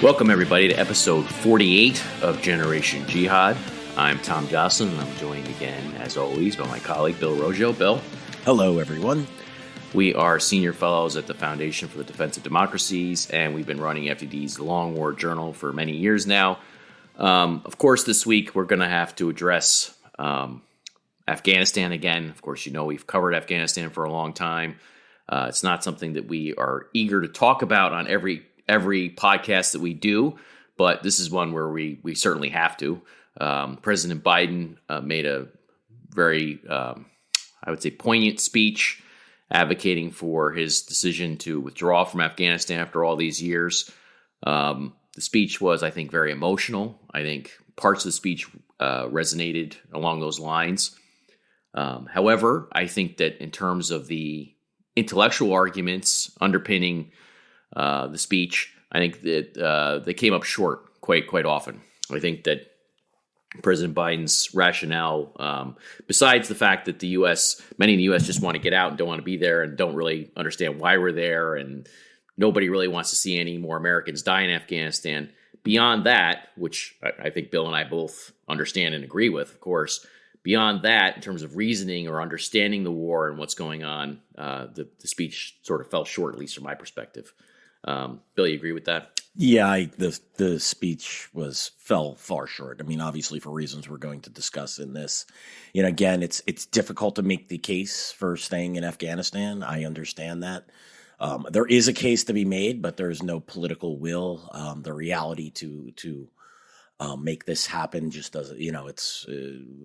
Welcome, everybody, to episode 48 of Generation Jihad. I'm Tom Joscelyn, and I'm joined again, as always, by my colleague, Bill Roggio. Bill. Hello, everyone. We are senior fellows at the Foundation for the Defense of Democracies, and we've been running FDD's Long War Journal for many years now. Of course, this week, we're going to have to address Afghanistan again. Of course, you know we've covered Afghanistan for a long time. It's not something that we are eager to talk about on every podcast that we do, but this is one where we certainly have to. President Biden made a very, I would say, poignant speech advocating for his decision to withdraw from Afghanistan after all these years. The speech was, I think, very emotional. I think parts of the speech resonated along those lines. However, I think that in terms of the intellectual arguments underpinning the speech, I think that they came up short quite often. I think that President Biden's rationale, besides the fact that many in the U.S. just want to get out and don't want to be there and don't really understand why we're there, and nobody really wants to see any more Americans die in Afghanistan. Beyond that, which I think Bill and I both understand and agree with, of course, beyond that, in terms of reasoning or understanding the war and what's going on, the speech sort of fell short, at least from my perspective. Bill, you agree with that? Yeah, the speech fell far short. I mean, obviously for reasons we're going to discuss in this. You know, again, it's difficult to make the case for staying in Afghanistan. I understand that. There is a case to be made, but there's no political will. The reality to make this happen just doesn't,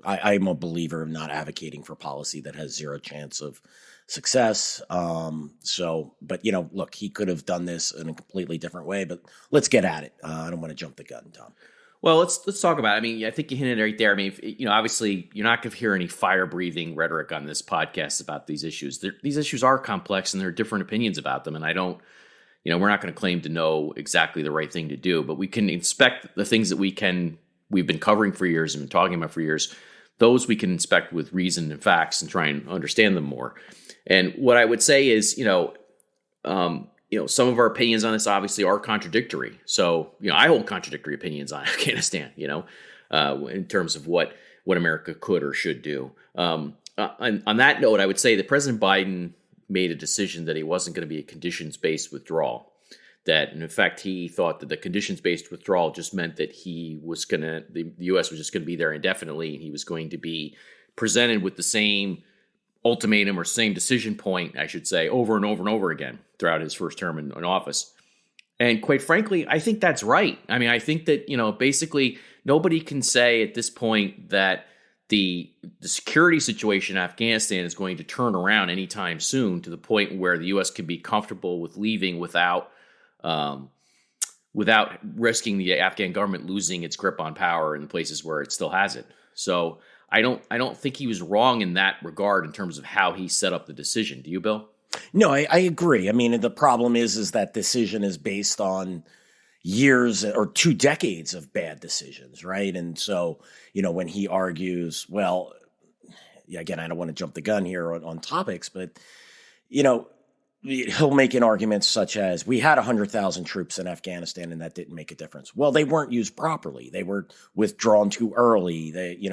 I'm a believer of not advocating for policy that has zero chance of success. But look, he could have done this in a completely different way, but let's get at it. I don't want to jump the gun, Tom. Well, let's talk about it. I mean, I think you hinted right there. I mean, obviously you're not going to hear any fire-breathing rhetoric on this podcast about these issues. These issues are complex and there are different opinions about them. And I don't, we're not going to claim to know exactly the right thing to do, but we can inspect the things that we've been covering for years and been talking about for years. Those we can inspect with reason and facts and try and understand them more. And what I would say is, some of our opinions on this obviously are contradictory. So, I hold contradictory opinions on Afghanistan, in terms of what America could or should do. On that note, I would say that President Biden made a decision that he wasn't going to be a conditions-based withdrawal. That, in effect, he thought that the conditions-based withdrawal just meant that the U.S. was just going to be there indefinitely, and he was going to be presented with the same ultimatum or same decision point, I should say, over and over and over again throughout his first term in office. And quite frankly, I think that's right. I mean, I think that, basically nobody can say at this point that the security situation in Afghanistan is going to turn around anytime soon to the point where the U.S. can be comfortable with leaving without risking the Afghan government losing its grip on power in places where it still has it. So I don't think he was wrong in that regard in terms of how he set up the decision. Do you, Bill? No, I agree. I mean, the problem is that decision is based on years or 2 decades of bad decisions, right? And so, when he argues, well, again, I don't want to jump the gun here on topics, but, he'll make an argument such as, we had 100,000 troops in Afghanistan and that didn't make a difference. Well, they weren't used properly. They were withdrawn too early. It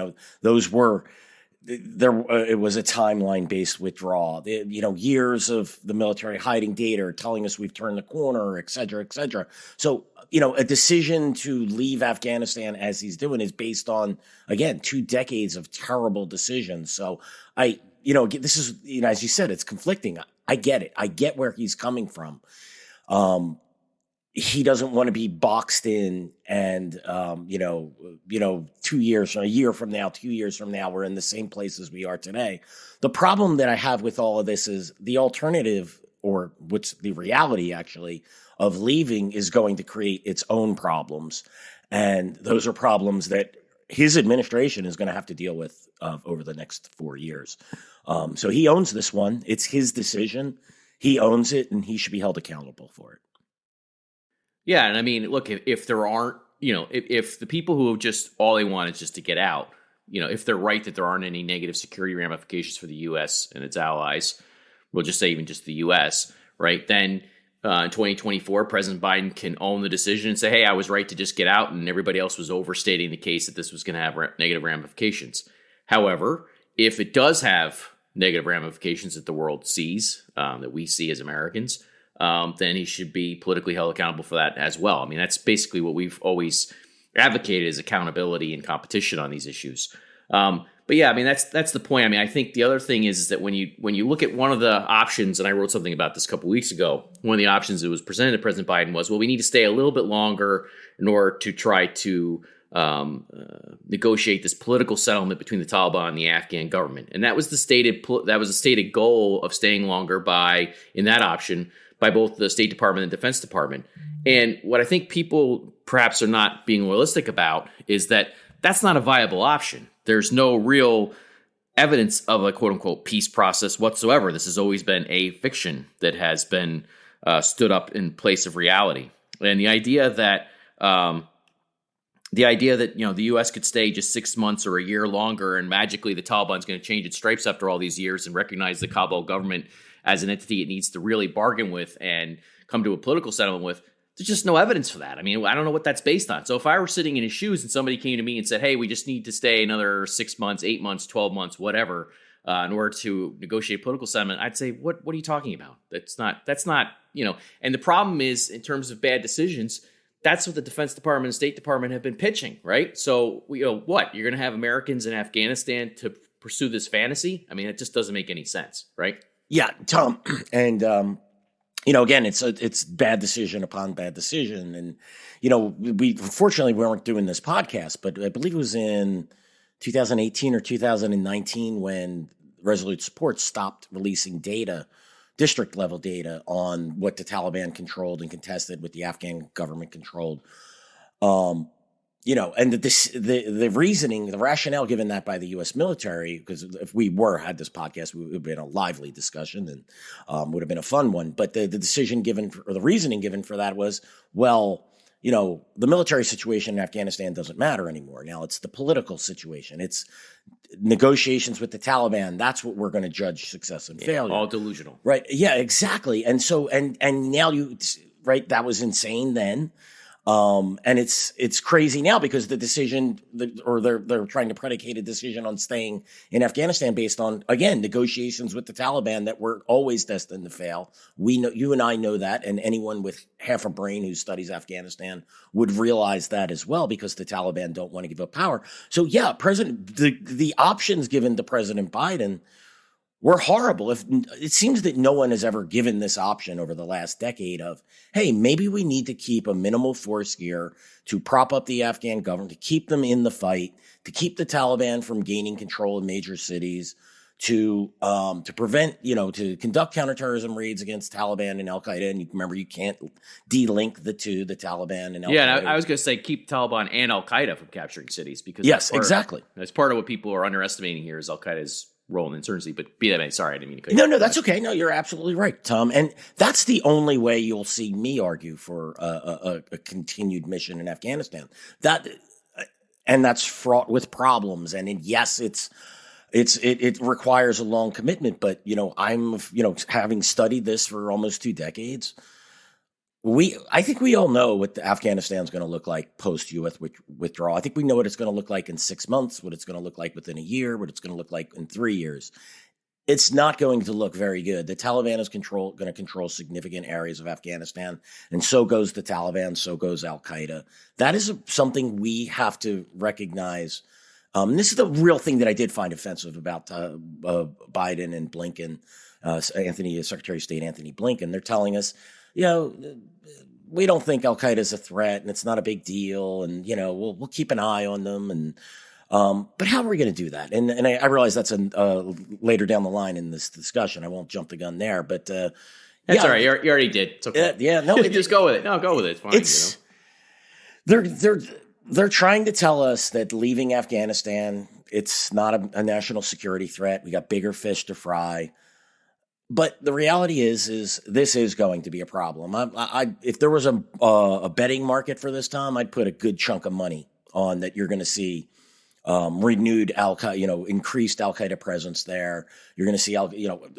was a timeline-based withdrawal. Years of the military hiding data, telling us we've turned the corner, et cetera, et cetera. So, a decision to leave Afghanistan as he's doing is based on, again, 2 decades of terrible decisions. So this is, as you said, it's conflicting. I get it. I get where he's coming from. He doesn't want to be boxed in and, 2 years from a year from now, 2 years from now, we're in the same place as we are today. The problem that I have with all of this is the alternative, or what's the reality actually, of leaving is going to create its own problems. And those are problems that his administration is going to have to deal with over the next 4 years. So he owns this one. It's his decision. He owns it, and he should be held accountable for it. Yeah, and I mean, look, if there aren't, if the people who just all they want is just to get out, if they're right that there aren't any negative security ramifications for the U.S. and its allies, we'll just say even just the U.S., right? Then in 2024, President Biden can own the decision and say, hey, I was right to just get out, and everybody else was overstating the case that this was going to have negative ramifications. However, if it does have negative ramifications that the world sees, that we see as Americans, then he should be politically held accountable for that as well. I mean, that's basically what we've always advocated, is accountability and competition on these issues. But yeah, I mean, that's the point. I mean, I think the other thing is that when you look at one of the options, and I wrote something about this a couple weeks ago, one of the options that was presented to President Biden was, well, we need to stay a little bit longer in order to try to negotiate this political settlement between the Taliban and the Afghan government. And that was the stated goal of staying longer in that option by both the State Department and Defense Department. And what I think people perhaps are not being realistic about is that that's not a viable option. There's no real evidence of a quote unquote peace process whatsoever. This has always been a fiction that has been stood up in place of reality. And the idea that the U.S. could stay just 6 months or a year longer and magically the Taliban's going to change its stripes after all these years and recognize the Kabul government as an entity it needs to really bargain with and come to a political settlement with, there's just no evidence for that. I mean, I don't know what that's based on. So if I were sitting in his shoes and somebody came to me and said, hey, we just need to stay another 6 months, 8 months, 12 months, whatever, in order to negotiate political settlement, I'd say, what are you talking about? That's not, and the problem is, in terms of bad decisions, that's what the Defense Department and State Department have been pitching, right? So, what? You're going to have Americans in Afghanistan to pursue this fantasy? I mean, it just doesn't make any sense, right? Yeah, Tom. And, again, it's bad decision upon bad decision. And, we unfortunately weren't doing this podcast, but I believe it was in 2018 or 2019 when Resolute Support stopped releasing district level data on what the Taliban controlled and contested, what the Afghan government controlled. And the reasoning, the rationale given that by the U.S. military, because if we had this podcast, it would have been a lively discussion and would have been a fun one. But the decision given, or the reasoning given for that was, well, the military situation in Afghanistan doesn't matter anymore. Now it's the political situation. It's negotiations with the Taliban. That's what we're going to judge success and failure. All delusional. Right. Yeah, exactly. And so, and now that was insane then. And it's crazy now because the decision, they're trying to predicate a decision on staying in Afghanistan based on, again, negotiations with the Taliban that were always destined to fail. We know, you and I know that, and anyone with half a brain who studies Afghanistan would realize that as well, because the Taliban don't want to give up power. So yeah, the options given to President Biden were horrible. It seems that no one has ever given this option over the last decade of, hey, maybe we need to keep a minimal force here to prop up the Afghan government, to keep them in the fight, to keep the Taliban from gaining control of major cities, to prevent, to conduct counterterrorism raids against Taliban and Al-Qaeda. And you remember, you can't de-link the two, the Taliban and Al-Qaeda. Yeah, and I was going to say keep Taliban and Al-Qaeda from capturing cities. Because yes, exactly. That's part of what people are underestimating here is Al-Qaeda's role in insurgency, but be that way, sorry, I didn't mean to cut you off. No, that's okay. No, you're absolutely right, Tom. And that's the only way you'll see me argue for a continued mission in Afghanistan. And that's fraught with problems. And yes, it requires a long commitment. But I'm having studied this for almost 2 decades. I think we all know what Afghanistan's going to look like post-U.S. withdrawal. I think we know what it's going to look like in 6 months, what it's going to look like within a year, what it's going to look like in 3 years. It's not going to look very good. The Taliban is going to control significant areas of Afghanistan, and so goes the Taliban, so goes Al-Qaeda. That is something we have to recognize. This is the real thing that I did find offensive about Biden and Blinken, Secretary of State Anthony Blinken. They're telling us, we don't think Al-Qaeda is a threat and it's not a big deal. And, we'll keep an eye on them. And, but how are we going to do that? And I realize that's later down the line in this discussion. I won't jump the gun there, but, that's all right. You already did. It's okay. No, just go with it. No, go with it. It's fine. They're trying to tell us that leaving Afghanistan, it's not a national security threat. We got bigger fish to fry. But the reality is this is going to be a problem. If there was a betting market for this, Tom, I'd put a good chunk of money on that. You're going to see renewed Al-Qaeda, increased Al-Qaeda presence there. You're going to see,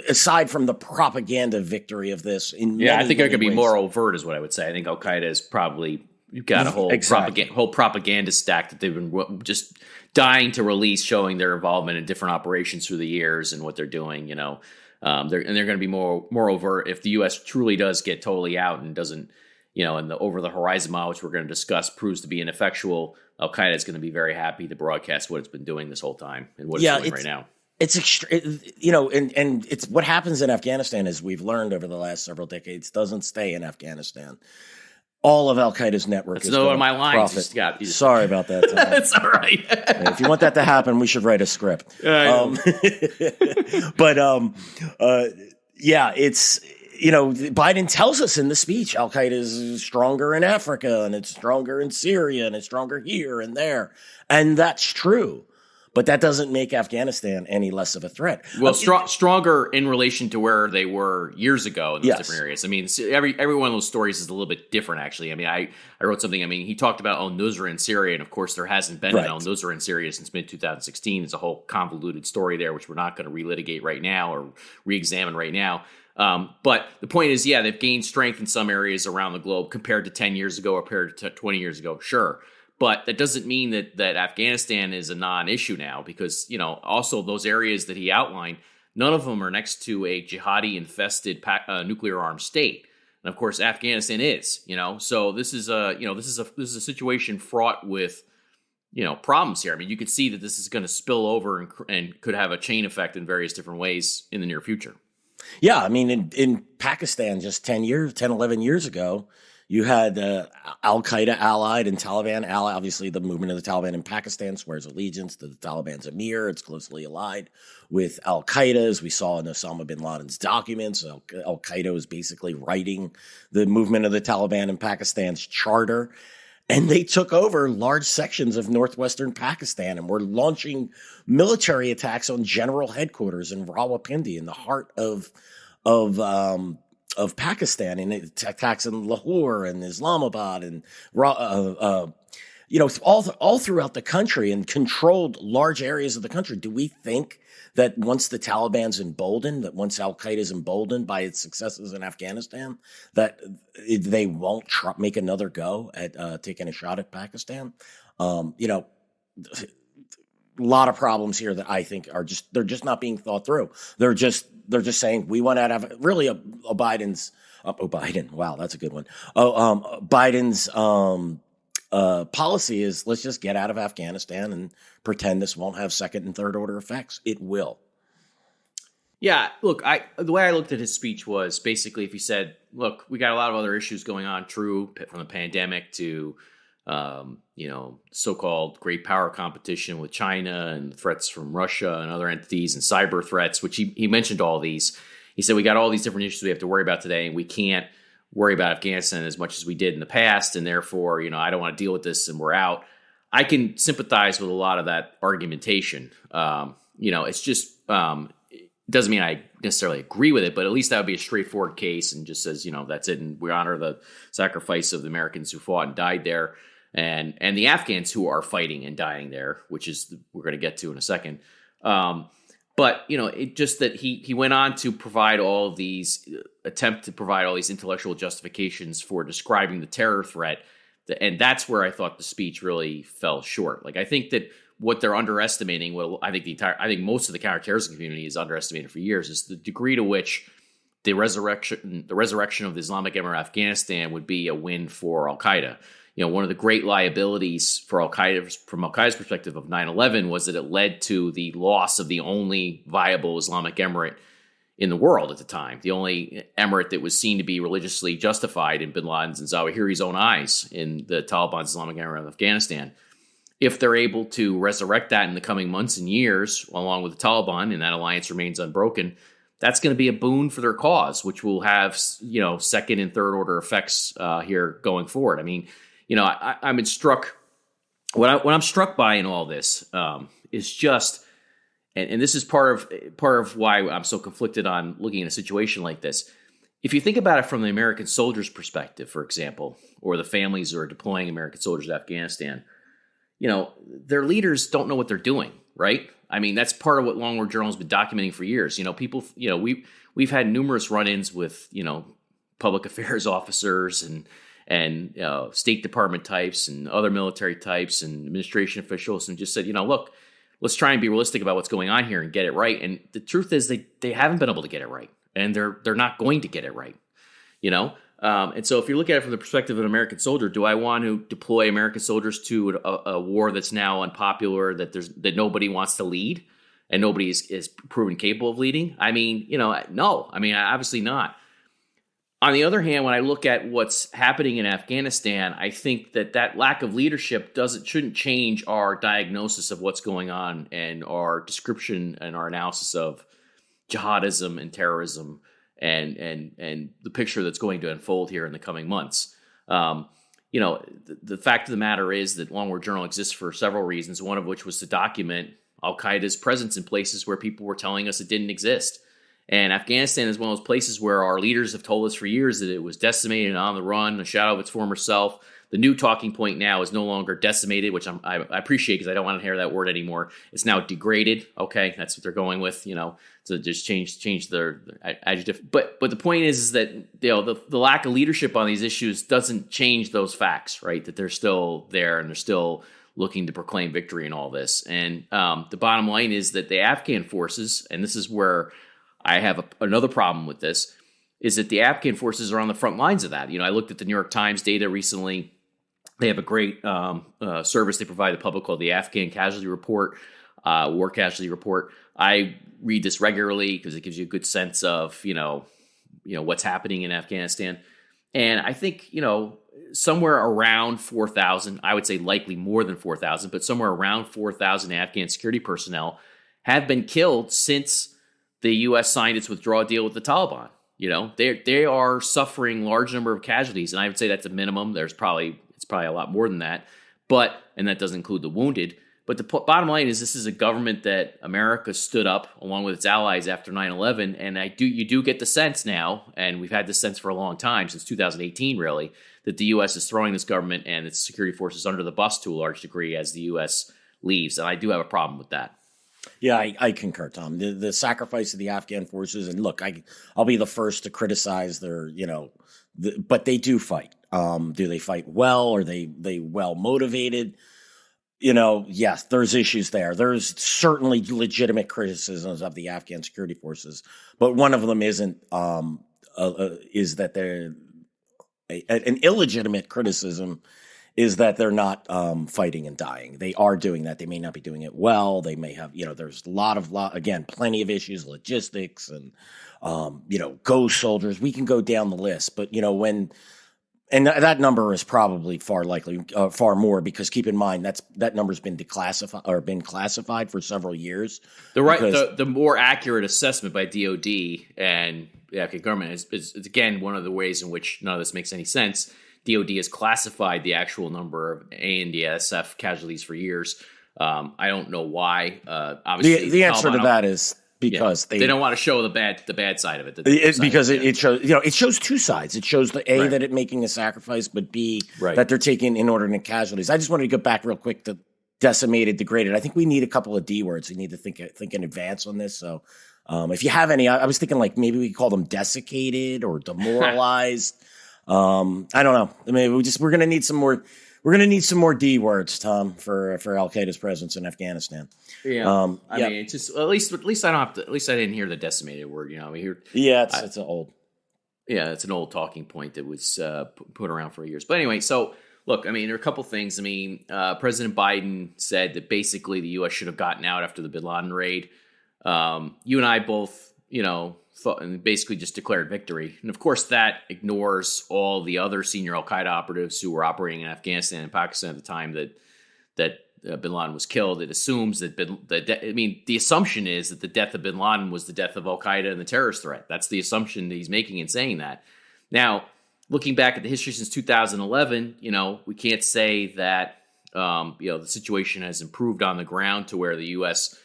aside from the propaganda victory of this, I think they're going to be more overt, is what I would say. I think Al-Qaeda is probably got a whole propaganda stack that they've been just dying to release, showing their involvement in different operations through the years and what they're doing. They're going to be more overt if the U.S. truly does get totally out and doesn't, and the over the horizon model, which we're going to discuss, proves to be ineffectual. Al-Qaeda is going to be very happy to broadcast what it's been doing this whole time and what it's doing right now. It's and it's what happens in Afghanistan, as we've learned over the last several decades, doesn't stay in Afghanistan. All of Al-Qaeda's network is one of my lines. Sorry about that, Tom. That's all right. If you want that to happen, we should write a script. It's. Biden tells us in the speech, Al-Qaeda is stronger in Africa and it's stronger in Syria and it's stronger here and there. And that's true. But that doesn't make Afghanistan any less of a threat. Well, stronger in relation to where they were years ago in those different areas. I mean, every one of those stories is a little bit different, actually. I mean, I wrote something. I mean, he talked about al-Nusra in Syria, and of course, there hasn't been an al-Nusra in Syria since mid-2016. It's a whole convoluted story there, which we're not going to relitigate right now or re-examine right now. But the point is, they've gained strength in some areas around the globe compared to 10 years ago or compared to 20 years ago, sure. But that doesn't mean that Afghanistan is a non-issue now because, also those areas that he outlined, none of them are next to a jihadi-infested nuclear-armed state. And of course, Afghanistan is, So this is a situation fraught with, problems here. I mean, you could see that this is going to spill over and could have a chain effect in various different ways in the near future. Yeah, I mean, in Pakistan just 10, 11 years ago, you had Al-Qaeda allied and Taliban allied. Obviously, the movement of the Taliban in Pakistan swears allegiance to the Taliban's emir. It's closely allied with Al-Qaeda, as we saw in Osama bin Laden's documents. Al-Qaeda was basically writing the movement of the Taliban in Pakistan's charter. And they took over large sections of northwestern Pakistan and were launching military attacks on general headquarters in Rawalpindi, in the heart of Pakistan, and attacks in Lahore and Islamabad and all throughout the country, and controlled large areas of the country. Do we think that once the Taliban's emboldened, that once Al-Qaeda's emboldened by its successes in Afghanistan, that they won't make another go at taking a shot at Pakistan? A lot of problems here that I think they're just not being thought through. They're just saying we want to have really a Biden's. Biden. Wow, that's a good one. Biden's policy is let's just get out of Afghanistan and pretend this won't have second and third order effects. It will. Yeah, look, the way I looked at his speech was basically if he said, look, we got a lot of other issues going on, true, from the pandemic to, so-called great power competition with China and threats from Russia and other entities and cyber threats, which he mentioned all these. He said, we got all these different issues we have to worry about today, and we can't worry about Afghanistan as much as we did in the past, and therefore, I don't want to deal with this and we're out. I can sympathize with a lot of that argumentation. It's just, it doesn't mean I necessarily agree with it, but at least that would be a straightforward case and just says, that's it. And we honor the sacrifice of the Americans who fought and died there and the Afghans who are fighting and dying there, which is we're going to get to in a second. But, it just that he went on to provide all these intellectual justifications for describing the terror threat. And that's where I thought the speech really fell short. Like, I think that what they're underestimating, I think most of the counterterrorism community is underestimated for years, is the degree to which the resurrection of the Islamic Emirate of Afghanistan would be a win for Al-Qaeda. One of the great liabilities for Al-Qaeda, from Al-Qaeda's perspective of 9/11, was that it led to the loss of the only viable Islamic emirate in the world at the time, the only emirate that was seen to be religiously justified in bin Laden's and Zawahiri's own eyes in the Taliban's Islamic Emirate of Afghanistan. If they're able to resurrect that in the coming months and years, along with the Taliban, and that alliance remains unbroken, that's going to be a boon for their cause, which will have, second and third order effects here going forward. I mean, I'm struck. What I'm struck by in all this is just, and this is part of why I'm so conflicted on looking at a situation like this. If you think about it from the American soldiers' perspective, for example, or the families who are deploying American soldiers to Afghanistan, their leaders don't know what they're doing, right? I mean, that's part of what Long War Journal has been documenting for years. People, we've had numerous run-ins with, public affairs officers and State Department types and other military types and administration officials, and just said, look, let's try and be realistic about what's going on here and get it right. And the truth is they haven't been able to get it right, and they're not going to get it right, And so if you look at it from the perspective of an American soldier, do I want to deploy American soldiers to a war that's now unpopular, that nobody wants to lead and nobody is proven capable of leading? I mean, no. I mean, obviously not. On the other hand, when I look at what's happening in Afghanistan, I think that lack of leadership shouldn't change our diagnosis of what's going on and our description and our analysis of jihadism and terrorism and the picture that's going to unfold here in the coming months. The fact of the matter is that Long War Journal exists for several reasons, one of which was to document Al-Qaeda's presence in places where people were telling us it didn't exist. And Afghanistan is one of those places where our leaders have told us for years that it was decimated and on the run, a shadow of its former self. The new talking point now is no longer decimated, which I appreciate because I don't want to hear that word anymore. It's now degraded. Okay, that's what they're going with, to just change their adjective. But the point is that the lack of leadership on these issues doesn't change those facts, right? That they're still there and they're still looking to proclaim victory in all this. And the bottom line is that the Afghan forces, and this is where I have another problem with this, is that the Afghan forces are on the front lines of that. I looked at the New York Times data recently. They have a great service they provide the public called the Afghan Casualty Report, War Casualty Report. I read this regularly because it gives you a good sense of, what's happening in Afghanistan. And I think, somewhere around 4,000, I would say likely more than 4,000, but somewhere around 4,000 Afghan security personnel have been killed since the U.S. signed its withdrawal deal with the Taliban. They are suffering large number of casualties, and I would say that's a minimum. It's probably a lot more than that, and that doesn't include the wounded. But the bottom line is this is a government that America stood up along with its allies after 9/11, and you do get the sense now, and we've had this sense for a long time, since 2018 really, that the U.S. is throwing this government and its security forces under the bus to a large degree as the U.S. leaves, and I do have a problem with that. Yeah, I concur, Tom. The sacrifice of the Afghan forces, and look, I'll be the first to criticize their, but they do fight. Do they fight well? Are they well motivated? Yes, there's issues there. There's certainly legitimate criticisms of the Afghan security forces, but one of them is that they're an illegitimate criticism is that they're not fighting and dying. They are doing that. They may not be doing it well. They may have, there's again, plenty of issues, logistics and, ghost soldiers. We can go down the list, but, and that number is probably far more, because keep in mind that number's been declassified or been classified for several years. The more accurate assessment by DoD and the Afghan government is again one of the ways in which none of this makes any sense. DoD has classified the actual number of ANDSF casualties for years. I don't know why. Obviously, the answer to that is because they don't want to show the bad side of it. It shows it shows two sides. It shows the A, that it's making a sacrifice, but B, that they're taking inordinate casualties. I just wanted to go back real quick to decimated, degraded. I think we need a couple of D words. We need to think in advance on this. So if you have any, I was thinking like maybe we could call them desiccated or demoralized. I don't know. I mean, we're going to need some more. We're going to need some more D words, Tom, for Al-Qaeda's presence in Afghanistan. Yeah. I mean, it's just at least I don't have to. At least I didn't hear the decimated word. We hear. Yeah, it's an old. Yeah, it's an old talking point that was put around for years. But anyway, so look, I mean, there are a couple things. I mean, President Biden said that basically the U.S. should have gotten out after the Bin Laden raid. You and I both, thought and basically just declared victory. And of course, that ignores all the other senior Al-Qaeda operatives who were operating in Afghanistan and Pakistan at the time that Bin Laden was killed. It assumes that the assumption is that the death of Bin Laden was the death of Al-Qaeda and the terrorist threat. That's the assumption that he's making in saying that. Now, looking back at the history since 2011, we can't say that the situation has improved on the ground to where the U.S.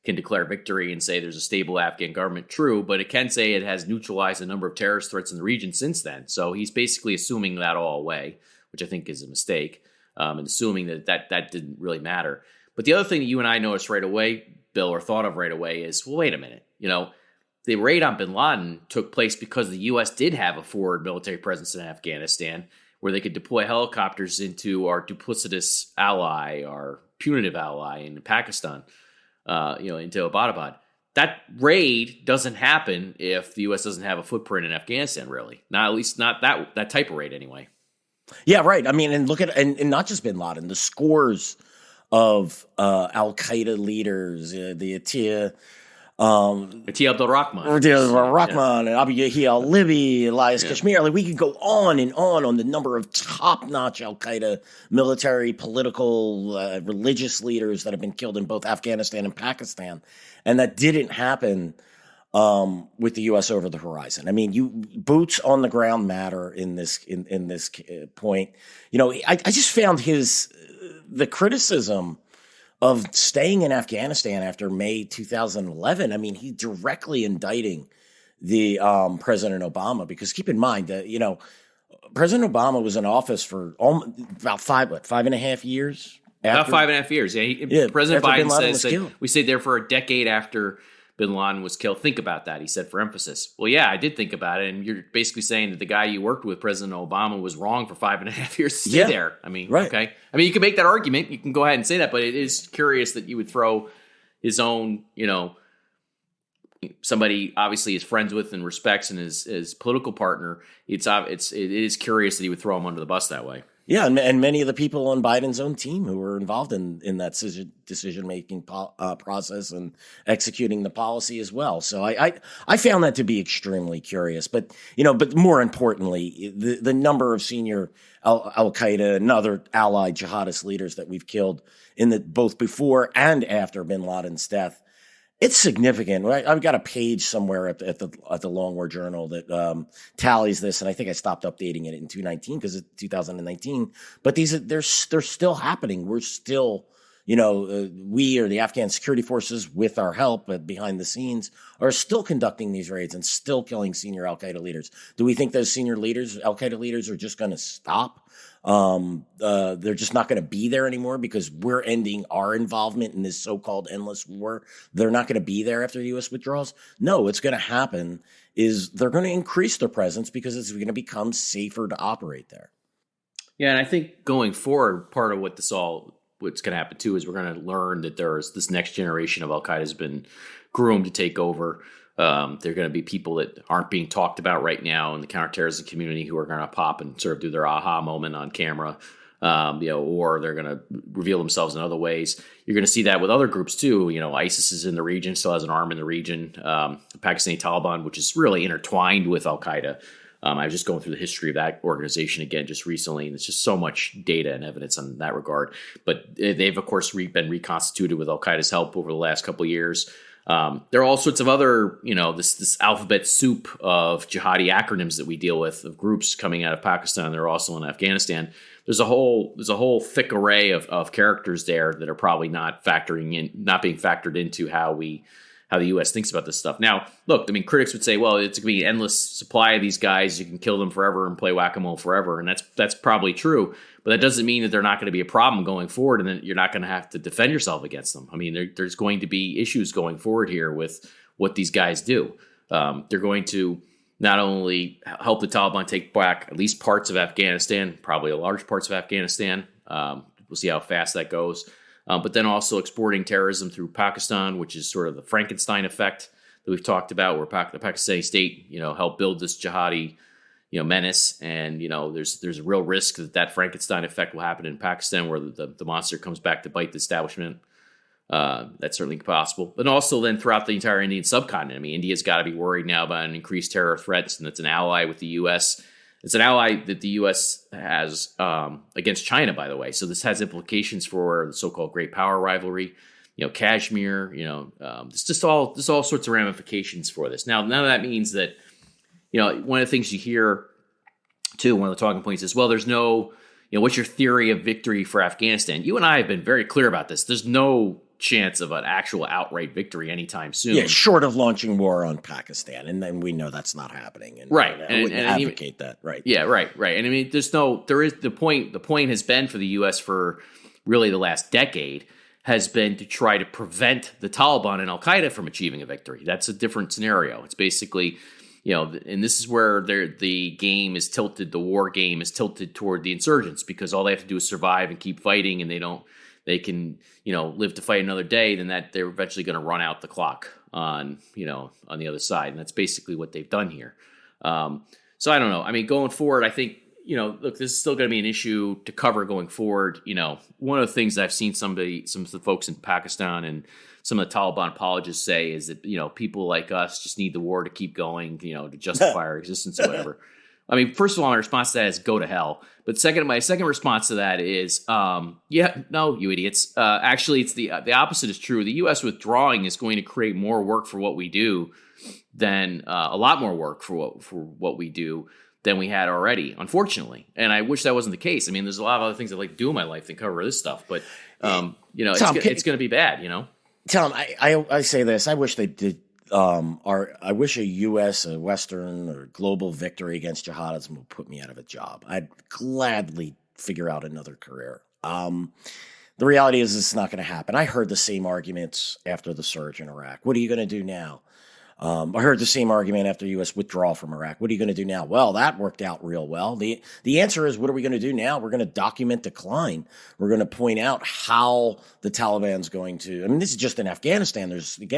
can declare victory and say there's a stable Afghan government. True, but it can say it has neutralized a number of terrorist threats in the region since then. So he's basically assuming that all away, which I think is a mistake. and assuming that didn't really matter. But the other thing that you and I noticed right away, Bill, or thought of right away is, well, wait a minute. The raid on bin Laden took place because the U.S. did have a forward military presence in Afghanistan where they could deploy helicopters into our duplicitous ally, our punitive ally in Pakistan, into Abbottabad. That raid doesn't happen if the U.S. doesn't have a footprint in Afghanistan, really. Not at least not that type of raid anyway. Yeah, right. I mean, and look at and not just bin Laden, the scores of Al-Qaeda leaders, the Atiyah Abdul Rahman, and Abu Yahya al-Libi, Elias Kashmir. Like, we could go on and on the number of top-notch Al-Qaeda military, political, religious leaders that have been killed in both Afghanistan and Pakistan, and that didn't happen with the U.S. over the horizon. I mean, boots on the ground matter in this point. I just found the criticism of staying in Afghanistan after May 2011. I mean, he directly indicting the President Obama, because keep in mind that, President Obama was in office for about 5.5 years. About 5.5 years. Yeah. President Biden says that we stayed there for a decade after bin Laden was killed. Think about that, he said, for emphasis. Well, yeah, I did think about it. And you're basically saying that the guy you worked with, President Obama, was wrong for 5.5 years to stay there. I mean, right. Okay. I mean, you can make that argument. You can go ahead and say that, but it is curious that you would throw his own, somebody obviously is friends with and respects and his political partner. It is curious that he would throw him under the bus that way. Yeah, and many of the people on Biden's own team who were involved in that decision-making process and executing the policy as well. So I found that to be extremely curious. But more importantly, the number of senior Al-Qaeda and other allied jihadist leaders that we've killed both before and after bin Laden's death, it's significant. I've got a page somewhere at the Long War Journal that tallies this, and I think I stopped updating it in 2019 because it's 2019. But they're still happening. We're still, we or the Afghan security forces, with our help behind the scenes, are still conducting these raids and still killing senior Al-Qaeda leaders. Do we think those senior leaders, Al-Qaeda leaders, are just going to stop? They're just not going to be there anymore because we're ending our involvement in this so-called endless war. They're not going to be there after the U.S. withdrawals. No, what's going to happen is they're going to increase their presence because it's going to become safer to operate there. Yeah, and I think going forward, part of what's going to happen too is we're going to learn that there's this next generation of Al-Qaeda has been groomed to take over. There are going to be people that aren't being talked about right now in the counterterrorism community who are going to pop and sort of do their aha moment on camera, or they're going to reveal themselves in other ways. You're going to see that with other groups too. ISIS is in the region, still has an arm in the region. Pakistani Taliban, which is really intertwined with Al-Qaeda. I was just going through the history of that organization again just recently, and it's just so much data and evidence on that regard. But they've, of course, been reconstituted with Al-Qaeda's help over the last couple of years. There are all sorts of other, this alphabet soup of jihadi acronyms that we deal with, of groups coming out of Pakistan. They're also in Afghanistan. There's a whole thick array of characters there that are probably not being factored into how the U.S. thinks about this stuff. Now, look, critics would say, well, it's going to be an endless supply of these guys. You can kill them forever and play whack-a-mole forever. And that's probably true. But that doesn't mean that they're not going to be a problem going forward and then you're not going to have to defend yourself against them. There's going to be issues going forward here with what these guys do. They're going to not only help the Taliban take back at least parts of Afghanistan, probably large parts of Afghanistan. We'll see how fast that goes. But then also exporting terrorism through Pakistan, which is sort of the Frankenstein effect that we've talked about, where the Pakistani state, helped build this jihadi, menace. And, there's a real risk that Frankenstein effect will happen in Pakistan, where the monster comes back to bite the establishment. That's certainly possible. But also then throughout the entire Indian subcontinent. India's got to be worried now about an increased terror threats, and it's an ally with the U.S. It's an ally that the U.S. has against China, by the way. So this has implications for the so-called great power rivalry. Kashmir. There's all sorts of ramifications for this. Now, none of that means that. One of the things you hear too, one of the talking points is, well, there's no. What's your theory of victory for Afghanistan? You and I have been very clear about this. There's no chance of an actual outright victory anytime soon. Yeah, short of launching war on Pakistan, and then we know that's not happening. And, right, I wouldn't advocate that. Right. Yeah, right. And I mean, there is the point. The point has been for the U.S. for really the last decade has been to try to prevent the Taliban and Al-Qaeda from achieving a victory. That's a different scenario. It's basically, and this is where the game is tilted. The war game is tilted toward the insurgents because all they have to do is survive and keep fighting, and they can live to fight another day. Then that they're eventually going to run out the clock on the other side, and that's basically what they've done here. So I don't know. I mean, going forward, I think look, this is still going to be an issue to cover going forward. One of the things I've seen some of the folks in Pakistan and some of the Taliban apologists say is that, people like us just need the war to keep going, to justify our existence or whatever. I mean, first of all, my response to that is go to hell. But my second response to that is, no, you idiots. Actually, it's the opposite is true. The U.S. withdrawing is going to create more work for what we do than a lot more work for what we do than we had already, unfortunately. And I wish that wasn't the case. I mean, there's a lot of other things I'd like to do in my life than cover this stuff. But, Tom, it's going to be bad, Tom, I say this. I wish they did. I wish a U.S., a Western, or global victory against jihadism would put me out of a job. I'd gladly figure out another career. The reality is it's not going to happen. I heard the same arguments after the surge in Iraq. What are you going to do now? I heard the same argument after U.S. withdrawal from Iraq. What are you going to do now? Well, that worked out real well. The answer is, what are we going to do now? We're going to document decline. We're going to point out how the Taliban's going to. I mean, this is just in Afghanistan.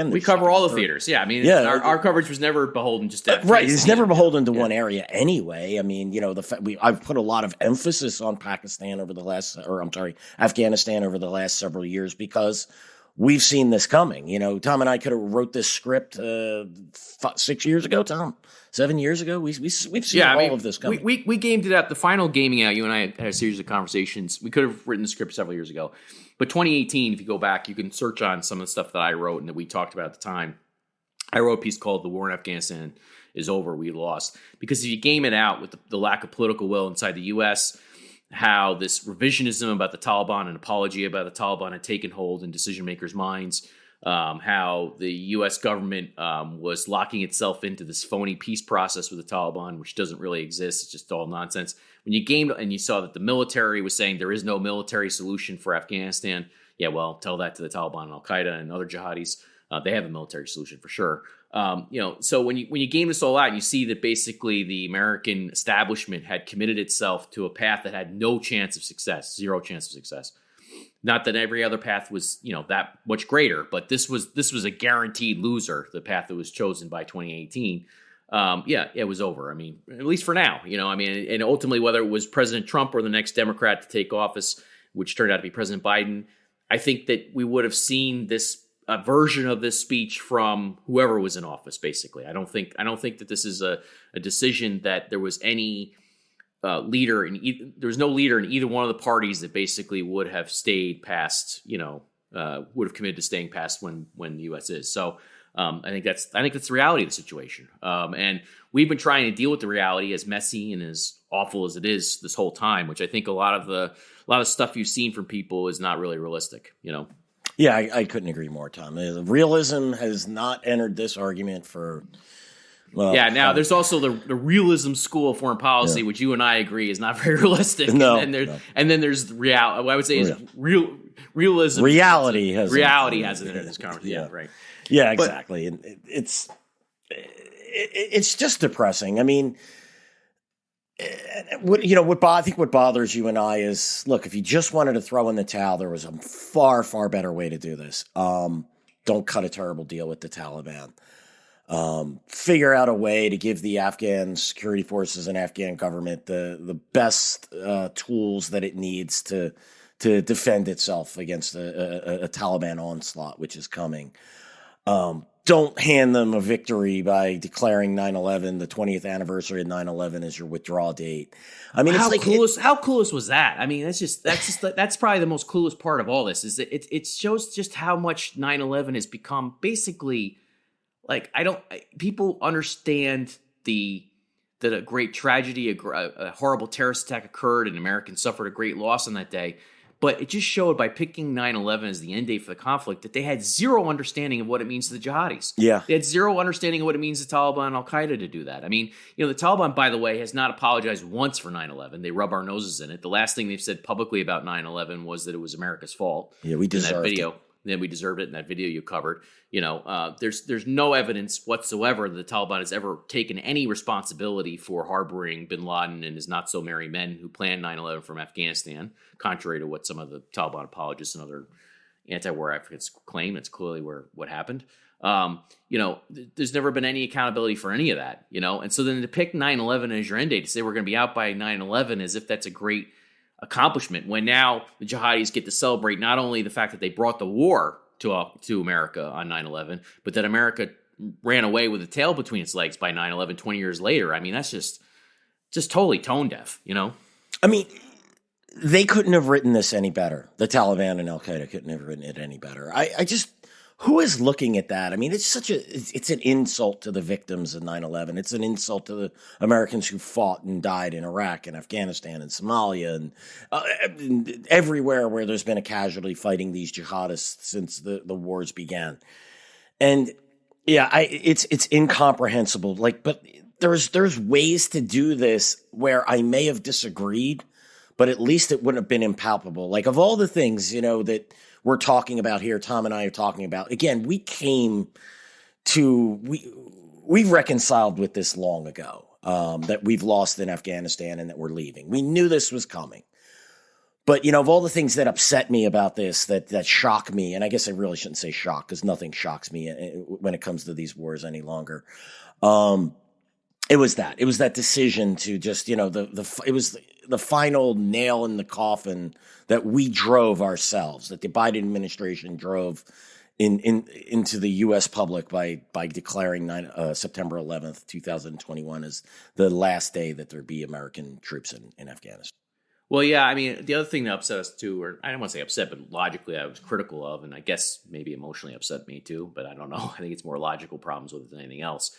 We cover all the theaters. Yeah, I mean, our coverage was never beholden just to Afghanistan. Right. It's never beholden to one area anyway. I mean, I've put a lot of emphasis on Afghanistan over the last several years because we've seen this coming. Tom and I could have wrote this script 6 years ago, Tom. 7 years ago. We've seen all of this coming. We gamed it out. The final gaming out, you and I had a series of conversations. We could have written the script several years ago. But 2018, if you go back, you can search on some of the stuff that I wrote and that we talked about at the time. I wrote a piece called "The War in Afghanistan is Over, We Lost." Because if you game it out with the lack of political will inside the U.S., how this revisionism about the Taliban and apology about the Taliban had taken hold in decision makers' minds, how the U.S. government was locking itself into this phony peace process with the Taliban, which doesn't really exist. It's just all nonsense. When you gamed and you saw that the military was saying there is no military solution for Afghanistan, yeah, well, tell that to the Taliban and Al-Qaeda and other jihadis. They have a military solution for sure. So when you game this all out, you see that basically the American establishment had committed itself to a path that had no chance of success, zero chance of success. Not that every other path was, that much greater, but this was a guaranteed loser, the path that was chosen by 2018. It was over. I mean, at least for now, and ultimately whether it was President Trump or the next Democrat to take office, which turned out to be President Biden, I think that we would have seen a version of this speech from whoever was in office. Basically, I don't think that this is a decision that there was any leader there was no leader in either one of the parties that basically would have stayed past, would have committed to staying past when the U.S. is. So I think that's the reality of the situation. And we've been trying to deal with the reality, as messy and as awful as it is, this whole time, which I think a lot of stuff you've seen from people is not really realistic. Yeah, I couldn't agree more, Tom. The realism has not entered this argument for. Well, now there's also the realism school of foreign policy, which you and I agree is not very realistic. No, and then there's reality. What I would say is realism. Reality hasn't entered this conversation. Yeah, right. Yeah, exactly. And it's just depressing. I mean, I think what bothers you and I is, look, if you just wanted to throw in the towel, there was a far, far better way to do this. Don't cut a terrible deal with the Taliban. Figure out a way to give the Afghan security forces and Afghan government the best tools that it needs to defend itself against a Taliban onslaught, which is coming. Don't hand them a victory by declaring 9/11, the 20th anniversary of 9/11, as your withdrawal date. I mean, how clueless was that? I mean, that's probably the most clueless part of all this. Is that it shows just how much 9/11 has become basically. Like, people understand that a great tragedy, a horrible terrorist attack occurred and Americans suffered a great loss on that day. But it just showed by picking 9/11 as the end date for the conflict that they had zero understanding of what it means to the jihadis. Yeah. They had zero understanding of what it means to Taliban and Al-Qaeda to do that. I mean, the Taliban, by the way, has not apologized once for 9/11. They rub our noses in it. The last thing they've said publicly about 9/11 was that it was America's fault. Yeah, we deserved that video. it. Then we deserved it in that video you covered. There's no evidence whatsoever that the Taliban has ever taken any responsibility for harboring bin Laden and his not so merry men who planned 9/11 from Afghanistan, contrary to what some of the Taliban apologists and other anti-war advocates claim. That's clearly what happened. There's never been any accountability for any of that, and so then to pick 9/11 as your end date, to say we're going to be out by 9/11 as if that's a great accomplishment, when now the jihadis get to celebrate not only the fact that they brought the war to America on 9/11, but that America ran away with the tail between its legs by 9/11 20 years later. I mean, that's just totally tone deaf, I mean, they couldn't have written this any better. The Taliban and Al-Qaeda couldn't have written it any better. Who is looking at that? I mean, it's an insult to the victims of 9/11. It's an insult to the Americans who fought and died in Iraq and Afghanistan and Somalia and everywhere where there's been a casualty fighting these jihadists since the wars began. And yeah, it's incomprehensible. But there's ways to do this where I may have disagreed, but at least it wouldn't have been impalpable. Like, of all the things, that we're talking about here, Tom and I are talking about, again, we've reconciled with this long ago, that we've lost in Afghanistan and that we're leaving. We knew this was coming. But, of all the things that upset me about this, that shock me, and I guess I really shouldn't say shock because nothing shocks me when it comes to these wars any longer. It was that decision to just, it was the final nail in the coffin that we drove ourselves, that the Biden administration drove into the U.S. public by declaring September 11th, 2021 as the last day that there'd be American troops in Afghanistan. Well, yeah, I mean, the other thing that upset us too, or I don't want to say upset, but logically I was critical of, and I guess maybe emotionally upset me too, but I don't know. I think it's more logical problems with it than anything else.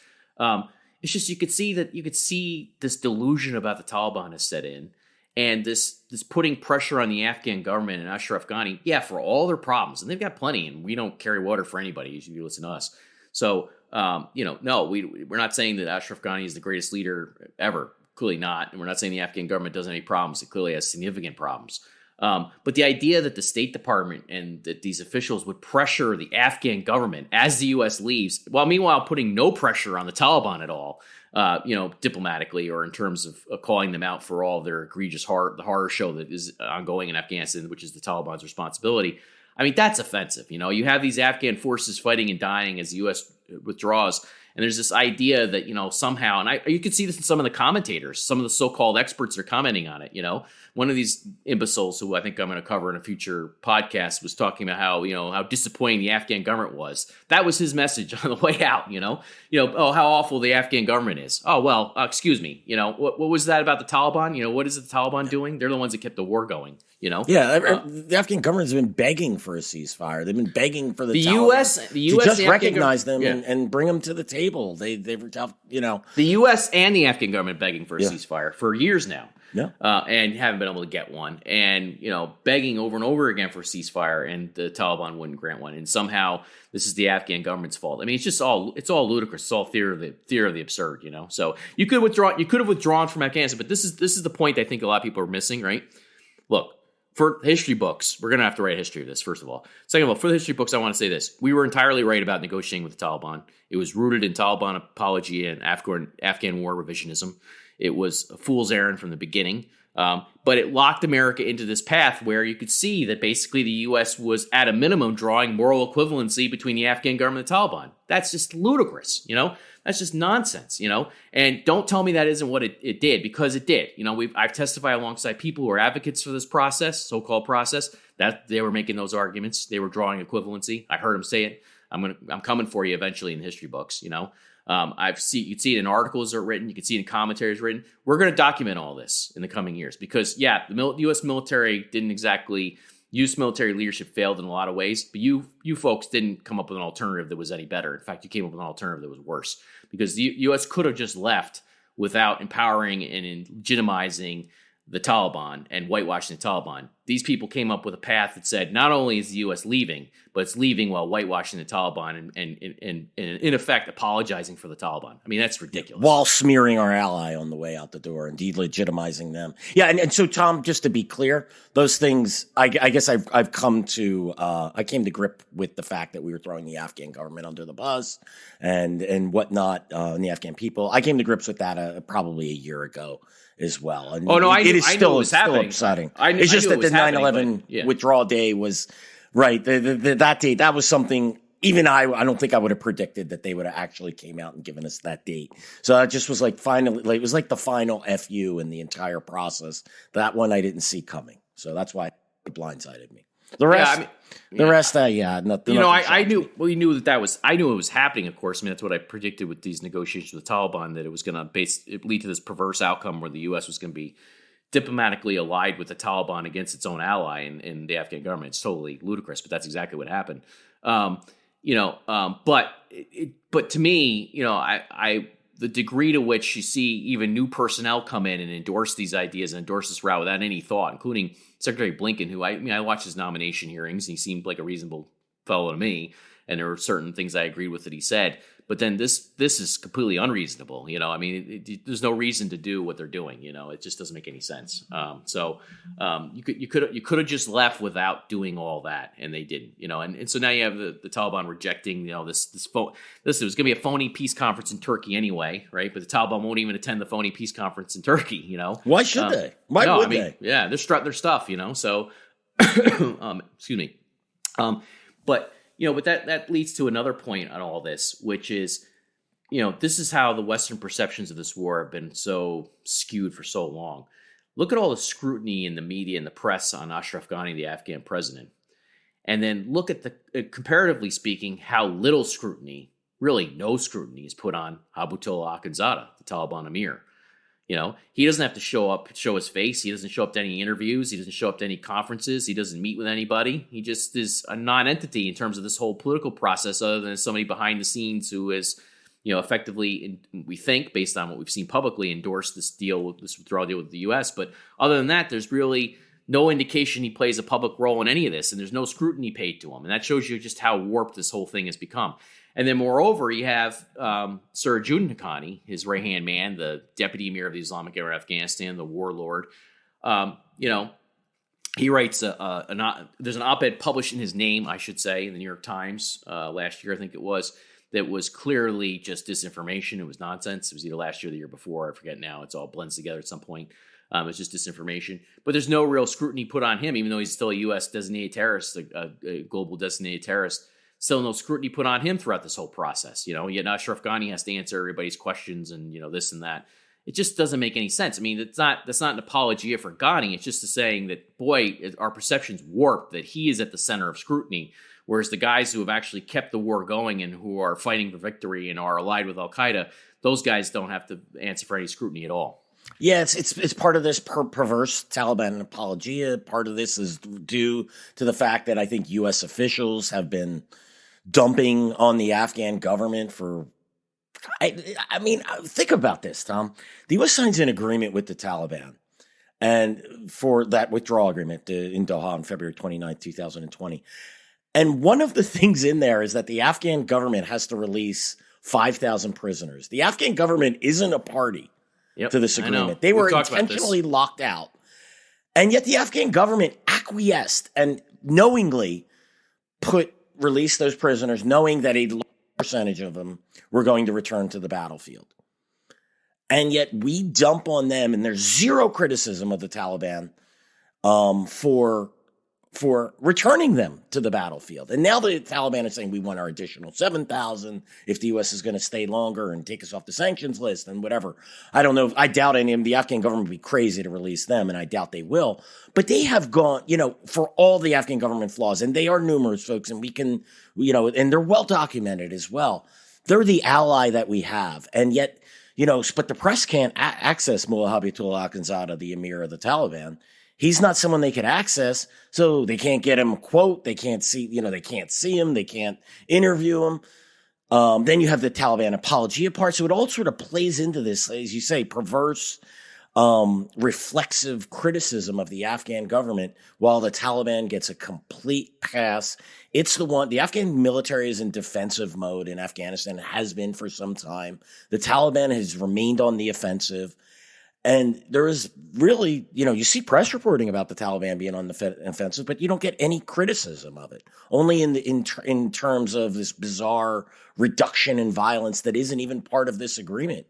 It's just you could see this delusion about the Taliban has set in, and this putting pressure on the Afghan government and Ashraf Ghani, for all their problems, and they've got plenty, and we don't carry water for anybody. You listen to us. So, no, we're not saying that Ashraf Ghani is the greatest leader ever. Clearly not. And we're not saying the Afghan government doesn't have any problems. It clearly has significant problems. But the idea that the State Department and that these officials would pressure the Afghan government as the U.S. leaves, while meanwhile putting no pressure on the Taliban at all, diplomatically or in terms of calling them out for all of their egregious the horror show that is ongoing in Afghanistan, which is the Taliban's responsibility. I mean, that's offensive. You have these Afghan forces fighting and dying as the U.S. withdraws. And there's this idea that, somehow, and you can see this in some of the commentators, some of the so-called experts are commenting on it. One of these imbeciles who I think I'm going to cover in a future podcast was talking about how disappointing the Afghan government was. That was his message on the way out, oh, how awful the Afghan government is. Oh, well, excuse me. What was that about the Taliban? What is the Taliban doing? They're the ones that kept the war going. Yeah, the Afghan government's been begging for a ceasefire. They've been begging for the U.S. to just recognize them and bring them to the table. They've the U.S. and the Afghan government begging for a ceasefire for years now. Yeah, and haven't been able to get one, and begging over and over again for a ceasefire, and the Taliban wouldn't grant one, and somehow this is the Afghan government's fault. I mean, it's all ludicrous. It's all theory of the absurd. So you could have withdrawn from Afghanistan, but this is the point I think a lot of people are missing. Right? Look. For history books, we're going to have to write a history of this, first of all. Second of all, for the history books, I want to say this. We were entirely right about negotiating with the Taliban. It was rooted in Taliban apology and Afghan war revisionism. It was a fool's errand from the beginning. But it locked America into this path where you could see that basically the U.S. was, at a minimum, drawing moral equivalency between the Afghan government and the Taliban. That's just ludicrous, That's just nonsense, And don't tell me that isn't what it did, because it did. I've testified alongside people who are advocates for this process, so-called process, that they were making those arguments. They were drawing equivalency. I heard them say it. I'm coming for you eventually in history books, you can see it in articles that are written. You can see it in commentaries written. We're going to document all this in the coming years because, the U.S. military didn't exactly. U.S. military leadership failed in a lot of ways, but you folks didn't come up with an alternative that was any better. In fact, you came up with an alternative that was worse because the U.S. could have just left without empowering and legitimizing the Taliban and whitewashing the Taliban. these people came up with a path that said not only is the U.S. leaving, but it's leaving while whitewashing the Taliban and in effect apologizing for the Taliban. I mean, that's ridiculous. While smearing our ally on the way out the door and delegitimizing them. Yeah, and so, Tom, just to be clear, those things, I guess I've come to, I came to grip with the fact that we were throwing the Afghan government under the bus and whatnot, and the Afghan people. I came to grips with that probably a year ago as well. And I knew it was still happening. upsetting. It's just that the 9/11 withdrawal day was right. That date, that was something. Even I don't think I would have predicted that they would have actually came out and given us that date. So it just was like finally, it was like the final FU in the entire process. That one I didn't see coming. So that's why it blindsided me. The rest, nothing. I knew. Well, you knew I knew it was happening. Of course, I mean that's what I predicted with these negotiations with the Taliban, that it was going to lead to this perverse outcome where the U.S. was going to be diplomatically allied with the Taliban against its own ally in the Afghan government. It's totally ludicrous, but that's exactly what happened. But to me, the degree to which you see even new personnel come in and endorse these ideas and endorse this route without any thought, including Secretary Blinken, who I watched his nomination hearings, and he seemed like a reasonable fellow to me, and there were certain things I agreed with that he said. But then this is completely unreasonable. There's no reason to do what they're doing. It just doesn't make any sense. You could have just left without doing all that, and they didn't. And so now you have the Taliban rejecting this phone. Listen, it was going to be a phony peace conference in Turkey anyway, right? But the Taliban won't even attend the phony peace conference in Turkey. Why should they? Why would they? Yeah, they're strutting their stuff. So excuse me. But that leads to another point on all this, which is, this is how the Western perceptions of this war have been so skewed for so long. Look at all the scrutiny in the media and the press on Ashraf Ghani, the Afghan president. And then look at comparatively speaking, how little scrutiny, really no scrutiny, is put on Habatullah Akhundzada, the Taliban emir. He doesn't have to show his face. He doesn't show up to any interviews. He doesn't show up to any conferences. He doesn't meet with anybody. He just is a non-entity in terms of this whole political process, other than somebody behind the scenes who is, effectively, we think, based on what we've seen publicly, endorsed this withdrawal deal with the U.S. But other than that, there's really no indication he plays a public role in any of this, and there's no scrutiny paid to him. And that shows you just how warped this whole thing has become. And then, moreover, you have Sir Judin Haqqani, his right-hand man, the deputy emir of the Islamic era of Afghanistan, the warlord. He writes there's an op-ed published in his name, I should say, in the New York Times last year, I think it was, that was clearly just disinformation. It was nonsense. It was either last year or the year before. I forget now. It's all blends together at some point. It's just disinformation. But there's no real scrutiny put on him, even though he's still a U.S. designated terrorist, a global designated terrorist. Still no scrutiny put on him throughout this whole process. Yet Ashraf Ghani has to answer everybody's questions and, this and that. It just doesn't make any sense. I mean, that's not an apologia for Ghani. It's just saying that, boy, our perception's warped, that he is at the center of scrutiny, whereas the guys who have actually kept the war going and who are fighting for victory and are allied with Al-Qaeda, those guys don't have to answer for any scrutiny at all. Yeah, it's part of this perverse Taliban apologia. Part of this is due to the fact that I think U.S. officials have been dumping on the Afghan government for, I mean, think about this, Tom. The U.S. signs an agreement with the Taliban and for that withdrawal agreement in Doha on February 29, 2020. And one of the things in there is that the Afghan government has to release 5,000 prisoners. The Afghan government isn't a party to this agreement. They were intentionally locked out. And yet the Afghan government acquiesced and knowingly released those prisoners, knowing that a large percentage of them were going to return to the battlefield. And yet we dump on them, and there's zero criticism of the Taliban for returning them to the battlefield. And now the Taliban is saying we want our additional 7,000 if the U.S. is going to stay longer and take us off the sanctions list and whatever. I don't know. I doubt any of them. The Afghan government would be crazy to release them, and I doubt they will. But they have gone, for all the Afghan government flaws, and they are numerous, folks, and we can, and they're well documented as well. They're the ally that we have. And yet, but the press can't access Mullah Habatullah Akhundzada, the emir of the Taliban. He's not someone they can access, so they can't get him a quote. They can't see, they can't see him. They can't interview him. Then you have the Taliban apologia part. So it all sort of plays into this, as you say, perverse reflexive criticism of the Afghan government, while the Taliban gets a complete pass. It's the Afghan military is in defensive mode in Afghanistan, has been for some time. The Taliban has remained on the offensive. And there is really, you see press reporting about the Taliban being on the offensive, but you don't get any criticism of it. Only in terms of this bizarre reduction in violence that isn't even part of this agreement.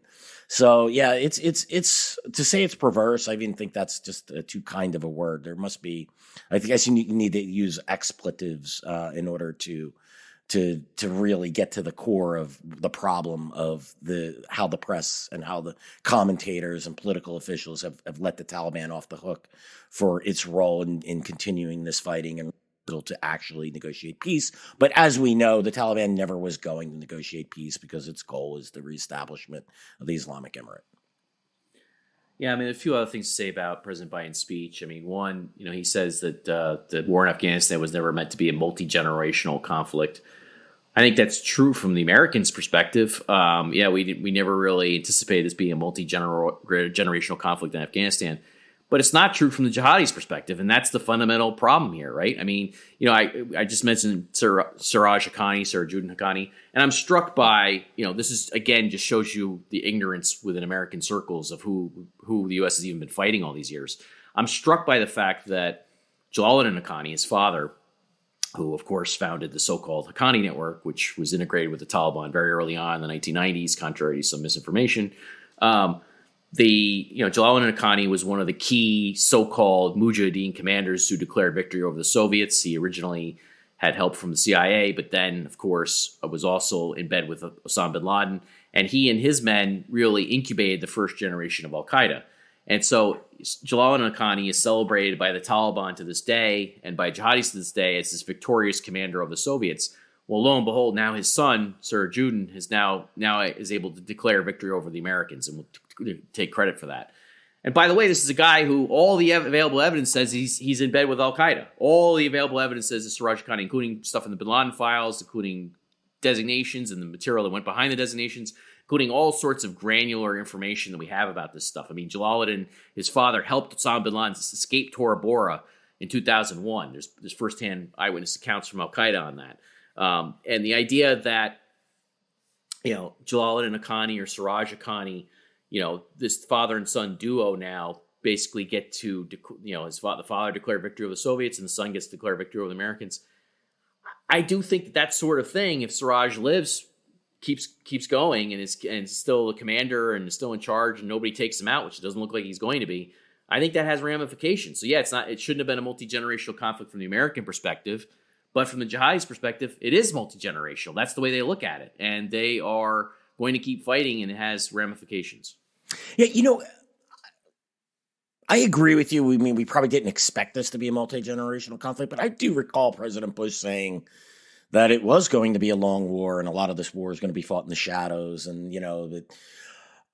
So yeah, it's to say it's perverse. I even think that's just too kind of a word. There must be, I guess you need to use expletives in order to really get to the core of the problem of how the press and how the commentators and political officials have let the Taliban off the hook for its role in continuing this fighting and to actually negotiate peace. But as we know, the Taliban never was going to negotiate peace because its goal is the reestablishment of the Islamic Emirate. Yeah, I mean, a few other things to say about President Biden's speech. I mean, one, he says that the war in Afghanistan was never meant to be a multi-generational conflict. I think that's true from the Americans' perspective. We never really anticipated this being a multi-generational conflict in Afghanistan. But it's not true from the jihadis' perspective, and that's the fundamental problem here, right? I mean, I just mentioned Siraj Juddin Haqqani, and I'm struck by, this is, again, just shows you the ignorance within American circles of who the U.S. has even been fighting all these years. I'm struck by the fact that Joscelyn Haqqani, his father, who, of course, founded the so-called Haqqani Network, which was integrated with the Taliban very early on in the 1990s, contrary to some misinformation. Joscelyn Haqqani was one of the key so-called Mujahideen commanders who declared victory over the Soviets. He originally had help from the CIA, but then, of course, was also in bed with Osama bin Laden. And he and his men really incubated the first generation of Al-Qaeda. And so Joscelyn Haqqani is celebrated by the Taliban to this day and by jihadis to this day as this victorious commander of the Soviets. Well, lo and behold, now his son, Sir Juddin, is now is able to declare victory over the Americans and will take credit for that. And by the way, this is a guy who all the available evidence says he's in bed with Al-Qaeda. All the available evidence says it's Siraj Haqqani, including stuff in the bin Laden files, including designations and the material that went behind the designations, including all sorts of granular information that we have about this stuff. I mean, Jalaluddin, his father, helped Osama bin Laden escape Tora Bora in 2001. There's firsthand eyewitness accounts from Al-Qaeda on that. And the idea that, Jalaluddin Haqqani or Siraj Haqqani, this father and son duo now basically get to, the father declared victory over the Soviets and the son gets to declare victory over the Americans. I do think that sort of thing, if Siraj lives, keeps going and is still the commander and is still in charge and nobody takes him out, which it doesn't look like he's going to be, I think that has ramifications. So yeah, it shouldn't have been a multi-generational conflict from the American perspective, but from the jihadis' perspective, it is multi-generational. That's the way they look at it. And they are going to keep fighting and it has ramifications. Yeah, I agree with you. We probably didn't expect this to be a multi-generational conflict, but I do recall President Bush saying that it was going to be a long war and a lot of this war is going to be fought in the shadows. And,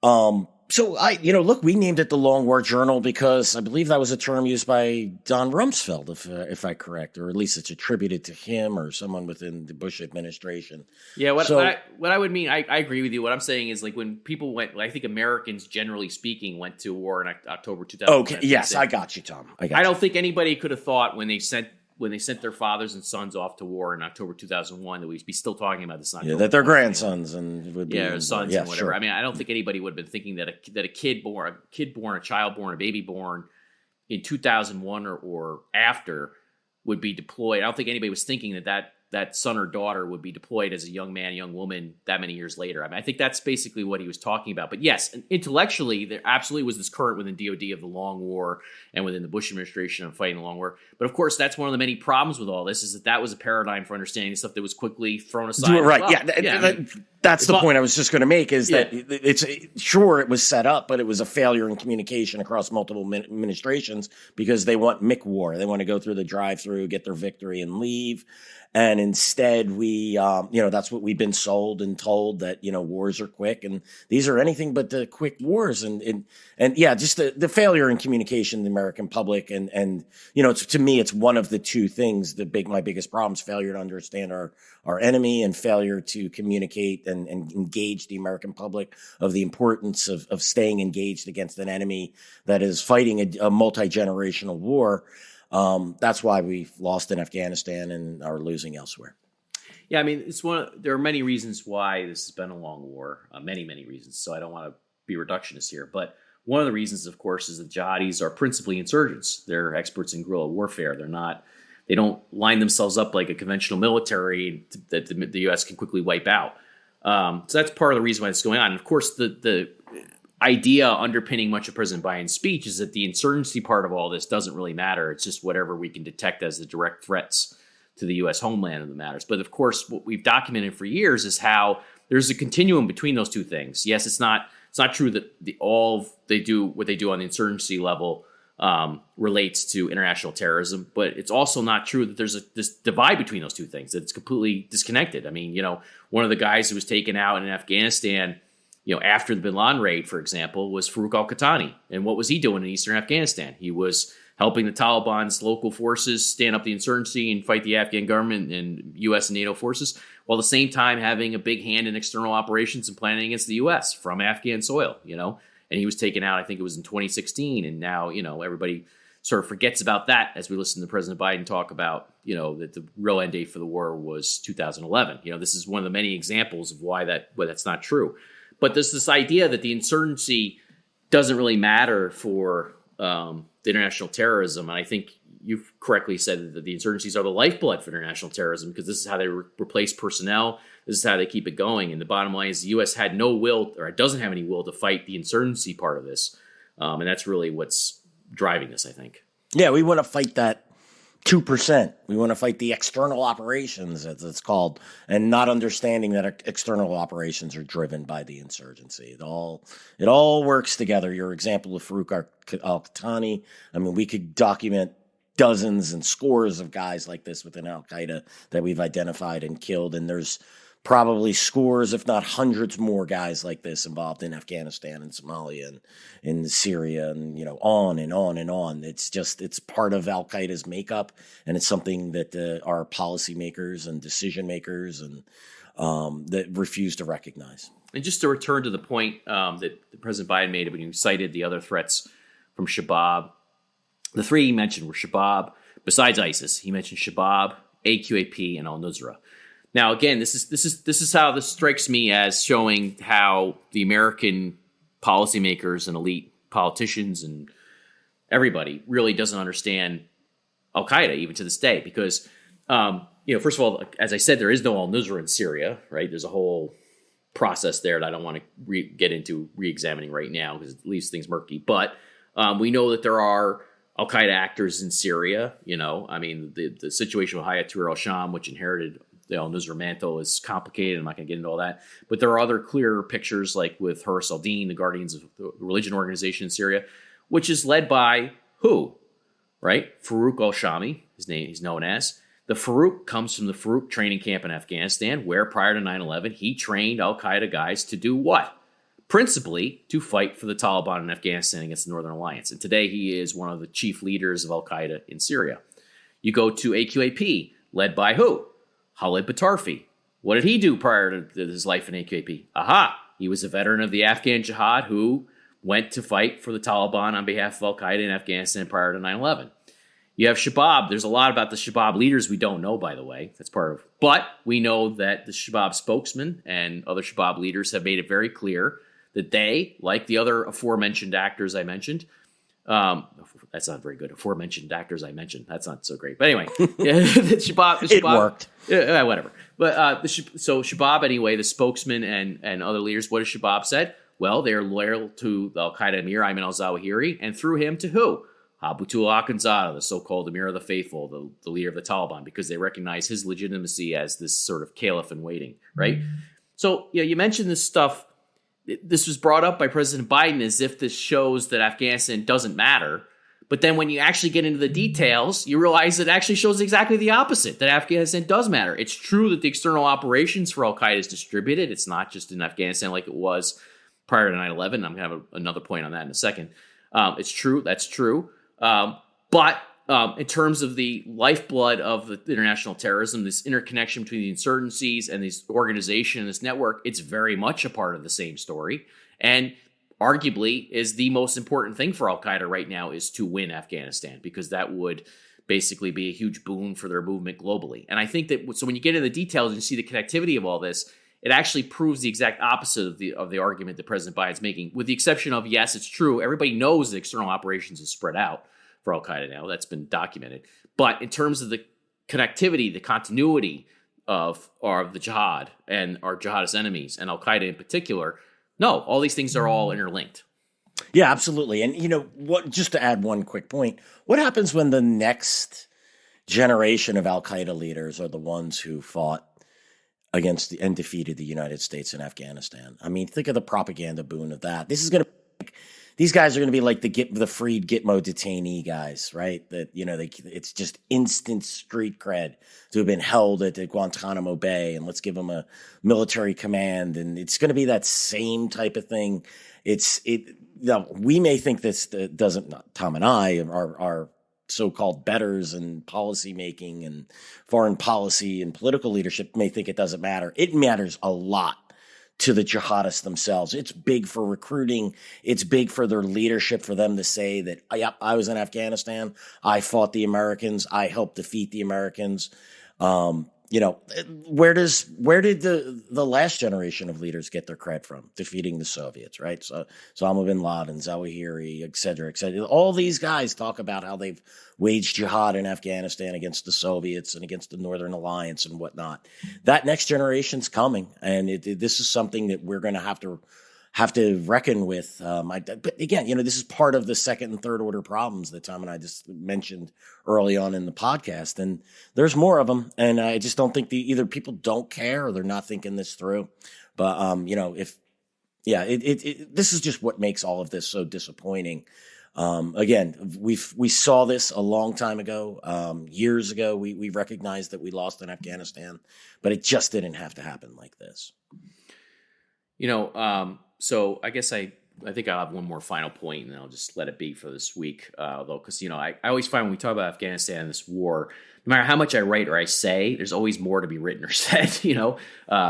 look, we named it the Long War Journal because I believe that was a term used by Don Rumsfeld, if I'm correct, or at least it's attributed to him or someone within the Bush administration. Yeah, what I would mean, I agree with you. What I'm saying is, like, when people went, I think Americans, generally speaking, went to war in October 2000. Okay, yes, I got you, Tom. I don't think anybody could have thought when they sent their fathers and sons off to war in October 2001 that we'd be still talking about this. That their grandsons and would be sons and whatever. Sure. I mean, I don't think anybody would have been thinking that a child born, a baby born in 2001 or after would be deployed. I don't think anybody was thinking that son or daughter would be deployed as a young man, young woman that many years later. I mean, I think that's basically what he was talking about. But yes, intellectually, there absolutely was this current within DOD of the long war and within the Bush administration of fighting the long war. But of course, that's one of the many problems with all this is that was a paradigm for understanding stuff that was quickly thrown aside. Right. Well. That's the point I was just going to make is that it was set up, but it was a failure in communication across multiple administrations because they want MIC war. They want to go through the drive-through, get their victory and leave. And And instead that's what we've been sold and told, that, wars are quick, and these are anything but the quick wars. And yeah, just the failure in communication in the American public. And to me, it's one of the two things, my biggest problems: failure to understand our enemy, and failure to communicate and engage the American public of the importance of staying engaged against an enemy that is fighting a multi-generational war. That's why we've lost in Afghanistan and are losing elsewhere. Yeah, I mean, there are many reasons why this has been a long war, many reasons. So I don't want to be reductionist here, but one of the reasons, of course, is that jihadis are principally insurgents. They're experts in guerrilla warfare. They don't line themselves up like a conventional military that the U.S. can quickly wipe out. So that's part of the reason why it's going on. And of course, the idea underpinning much of President Biden's speech is that the insurgency part of all this doesn't really matter. It's just whatever we can detect as the direct threats to the U.S. homeland that matters. But of course, what we've documented for years is how there's a continuum between those two things. Yes, it's not true that what they do on the insurgency level relates to international terrorism, but it's also not true that there's this divide between those two things, that it's completely disconnected. I mean, one of the guys who was taken out in Afghanistan, after the bin Laden raid, for example, was Farouk al-Qahtani. And what was he doing in eastern Afghanistan? He was helping the Taliban's local forces stand up the insurgency and fight the Afghan government and U.S. and NATO forces, while at the same time having a big hand in external operations and planning against the U.S. from Afghan soil, And he was taken out, I think it was in 2016. And now, everybody sort of forgets about that as we listen to President Biden talk about, that the real end date for the war was 2011. This is one of the many examples of why that's not true. But there's this idea that the insurgency doesn't really matter for the international terrorism. And I think you've correctly said that the insurgencies are the lifeblood for international terrorism, because this is how they replace personnel. This is how they keep it going. And the bottom line is the U.S. had no will, or it doesn't have any will, to fight the insurgency part of this. And that's really what's driving this, I think. Yeah, we want to fight that 2%. We want to fight the external operations, as it's called, and not understanding that external operations are driven by the insurgency. It all works together. Your example of Farouk al-Qahtani, I mean, we could document dozens and scores of guys like this within Al-Qaeda that we've identified and killed, and there's probably scores, if not hundreds more guys like this involved in Afghanistan and Somalia and in Syria, and on and on and on. It's part of Al-Qaeda's makeup, and it's something that our policymakers and decision makers and that refuse to recognize. And just to return to the point that President Biden made when he cited the other threats from Shabab, the three he mentioned were Shabab, besides ISIS. He mentioned Shabab, AQAP, and al-Nusra. Now, again, this is how this strikes me as showing how the American policymakers and elite politicians and everybody really doesn't understand Al-Qaeda even to this day. Because, first of all, as I said, there is no al-Nusra in Syria, right? There's a whole process there that I don't want to get into re-examining right now because it leaves things murky. But we know that there are Al-Qaeda actors in Syria. The situation with Hayat al-Sham, which inherited the al-Nusra mantle, is complicated. I'm not going to get into all that. But there are other clear pictures, like with Haris al-Din, the Guardians of the Religion organization in Syria, which is led by who? Right? Farouk al-Shami, he's known as. The Farouk comes from the Farouk training camp in Afghanistan, where prior to 9/11, he trained al-Qaeda guys to do what? Principally to fight for the Taliban in Afghanistan against the Northern Alliance. And today he is one of the chief leaders of al-Qaeda in Syria. You go to AQAP, led by who? Khalid Batarfi. What did he do prior to his life in AQAP? He was a veteran of the Afghan Jihad who went to fight for the Taliban on behalf of al-Qaeda in Afghanistan prior to 9/11. You have Shabab. There's a lot about the Shabab leaders we don't know, by the way. But we know that the Shabab spokesman and other Shabab leaders have made it very clear that they, like the other aforementioned actors I mentioned, that's not very good. Aforementioned actors I mentioned. That's not so great. But anyway, the Shabab, it worked. Yeah, whatever. But so Shabab, anyway, the spokesman and other leaders, what has Shabab said? Well, they are loyal to the Al-Qaeda emir, Ayman al-Zawahiri, and through him to who? Habibatullah Akhundzada, the so-called emir of the faithful, the leader of the Taliban, because they recognize his legitimacy as this sort of caliph in waiting, right? So, you mentioned this stuff. This was brought up by President Biden as if this shows that Afghanistan doesn't matter. But then when you actually get into the details, you realize it actually shows exactly the opposite, that Afghanistan does matter. It's true that the external operations for Al-Qaeda is distributed. It's not just in Afghanistan like it was prior to 9/11. I'm going to have another point on that in a second. It's true. That's true. But in terms of the lifeblood of the international terrorism, this interconnection between the insurgencies and this organization and this network, it's very much a part of the same story. And arguably is the most important thing for Al-Qaeda right now is to win Afghanistan, because that would basically be a huge boon for their movement globally. And I think that, so when you get into the details and you see the connectivity of all this, it actually proves the exact opposite of the argument that President Biden's making, with the exception of, yes, it's true, everybody knows that external operations is spread out for Al-Qaeda now. That's been documented. But in terms of the connectivity, the continuity of the jihad and our jihadist enemies, and Al-Qaeda in particular, no, all these things are all interlinked. Yeah, absolutely. And what? Just to add one quick point, what happens when the next generation of Al-Qaeda leaders are the ones who fought against and defeated the United States in Afghanistan? I mean, think of the propaganda boon of that. These guys are going to be like the freed Gitmo detainee guys, right? That it's just instant street cred to have been held at Guantanamo Bay, and let's give them a military command, and it's going to be that same type of thing. We may think this doesn't. Tom and I are so-called betters in policy making and foreign policy and political leadership may think it doesn't matter. It matters a lot to the jihadists themselves. It's big for recruiting. It's big for their leadership, for them to say that, yep, I was in Afghanistan. I fought the Americans. I helped defeat the Americans. Where did the last generation of leaders get their cred from? Defeating the Soviets, right? So Osama bin Laden, Zawahiri, et cetera, et cetera. All these guys talk about how they've waged jihad in Afghanistan against the Soviets and against the Northern Alliance and whatnot. That next generation's coming, and this is something that we're going to have to reckon with. But again, this is part of the second and third order problems that Tom and I just mentioned early on in the podcast, and there's more of them. And I just don't think either people don't care or they're not thinking this through. But this is just what makes all of this so disappointing. Again, we saw this a long time ago, years ago. We recognized that we lost in Afghanistan, but it just didn't have to happen like this. So I guess I think I'll have one more final point, and I'll just let it be for this week. Because I always find when we talk about Afghanistan and this war, no matter how much I write or I say, there's always more to be written or said.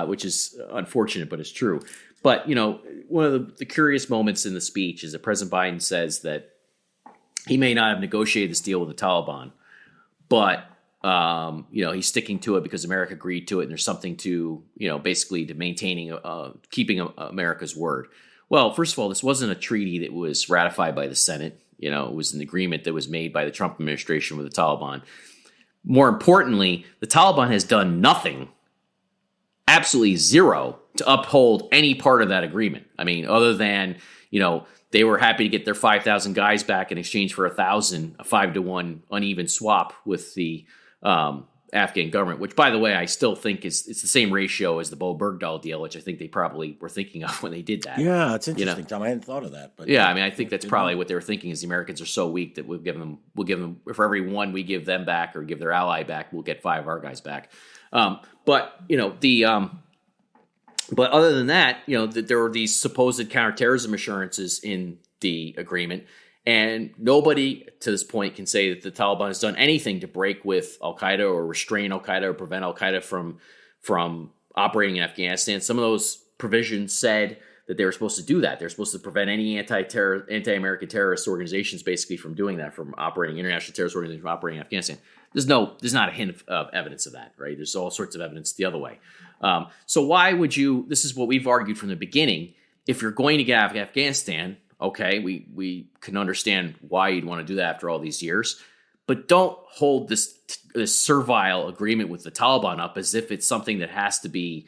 Which is unfortunate, but it's true. But one of the curious moments in the speech is that President Biden says that he may not have negotiated this deal with the Taliban, but he's sticking to it because America agreed to it, and there's something to, basically to maintaining, keeping America's word. Well, first of all, this wasn't a treaty that was ratified by the Senate. It was an agreement that was made by the Trump administration with the Taliban. More importantly, the Taliban has done nothing, absolutely zero, to uphold any part of that agreement. I mean, other than, they were happy to get their 5,000 guys back in exchange for 1,000, a 5-to-1 uneven swap with the Afghan government, which, by the way, I still think it's the same ratio as the Bo Bergdahl deal, which I think they probably were thinking of when they did that. Yeah, it's interesting, Tom. I hadn't thought of that. But yeah, I mean, I think that's probably what they were thinking, is the Americans are so weak that we'll give them for every one we give them back or give their ally back, we'll get 5 of our guys back. But other than that, that there were these supposed counterterrorism assurances in the agreement, and nobody to this point can say that the Taliban has done anything to break with Al-Qaeda or restrain Al-Qaeda or prevent Al-Qaeda from operating in Afghanistan. Some of those provisions said that they were supposed to do that. They're supposed to prevent any anti-American terrorist organizations basically from doing that, from operating, international terrorist organizations from operating in Afghanistan. There's not a hint of evidence of that, right? There's all sorts of evidence the other way. So why would you, this is what we've argued from the beginning, if you're going to get out of Afghanistan, okay, we can understand why you'd want to do that after all these years, but don't hold this servile agreement with the Taliban up as if it's something that has to be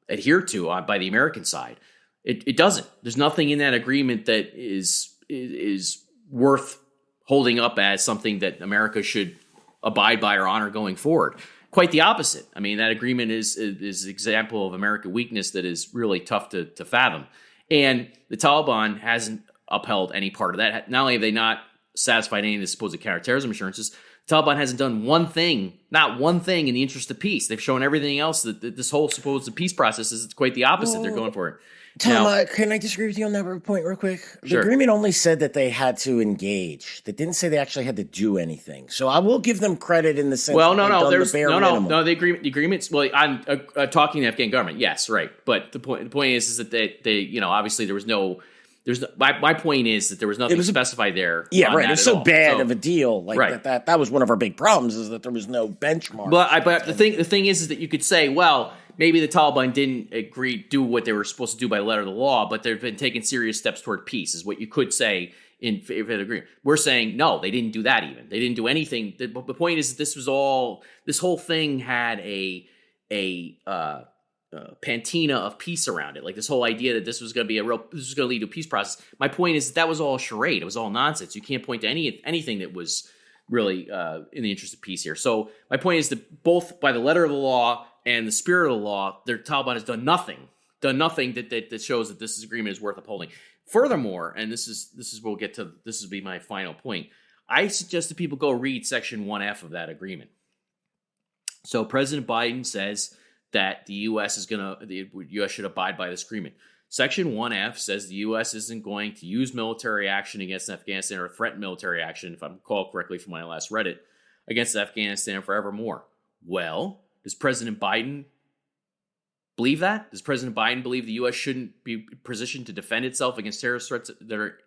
adhered to by the American side. It doesn't. There's nothing in that agreement that is worth holding up as something that America should abide by or honor going forward. Quite the opposite. I mean, that agreement is an example of American weakness that is really tough to fathom. And the Taliban hasn't upheld any part of that. Not only have they not satisfied any of the supposed counterterrorism assurances. The Taliban hasn't done one thing, not one thing, in the interest of peace. They've shown everything else that this whole supposed peace process is quite the opposite. They're going for it. Tom, can I disagree with you on that point real quick? Sure. The agreement only said that they had to engage. They didn't say they actually had to do anything. So I will give them credit in the sense. Well, that there's minimum. The agreements. Well, I'm talking to the Afghan government. Yes, right. But the point is that they obviously there was no. My point is that there was nothing specified there. Yeah, right. It's so bad of a deal. Like right. that was one of our big problems, is that there was no benchmark. But the thing is that you could say, well, maybe the Taliban didn't do what they were supposed to do by the letter of the law, but they've been taking serious steps toward peace, is what you could say in favor of the agreement. We're saying, no, they didn't do that even. They didn't do anything. The point is that this whole thing had a patina of peace around it. Like this whole idea that this was going to lead to a peace process. My point is that was all charade. It was all nonsense. You can't point to anything that was really in the interest of peace here. So my point is that both by the letter of the law and the spirit of the law, the Taliban has done nothing that shows that this agreement is worth upholding. Furthermore, and this will be my final point. I suggest that people go read Section 1F of that agreement. So President Biden says that the U.S. should abide by this agreement. Section 1F says the U.S. isn't going to use military action against Afghanistan or threaten military action, if I recall correctly from when I last read it, against Afghanistan forevermore. Well, does President Biden believe that? Does President Biden believe the U.S. shouldn't be positioned to defend itself against terrorist threats that are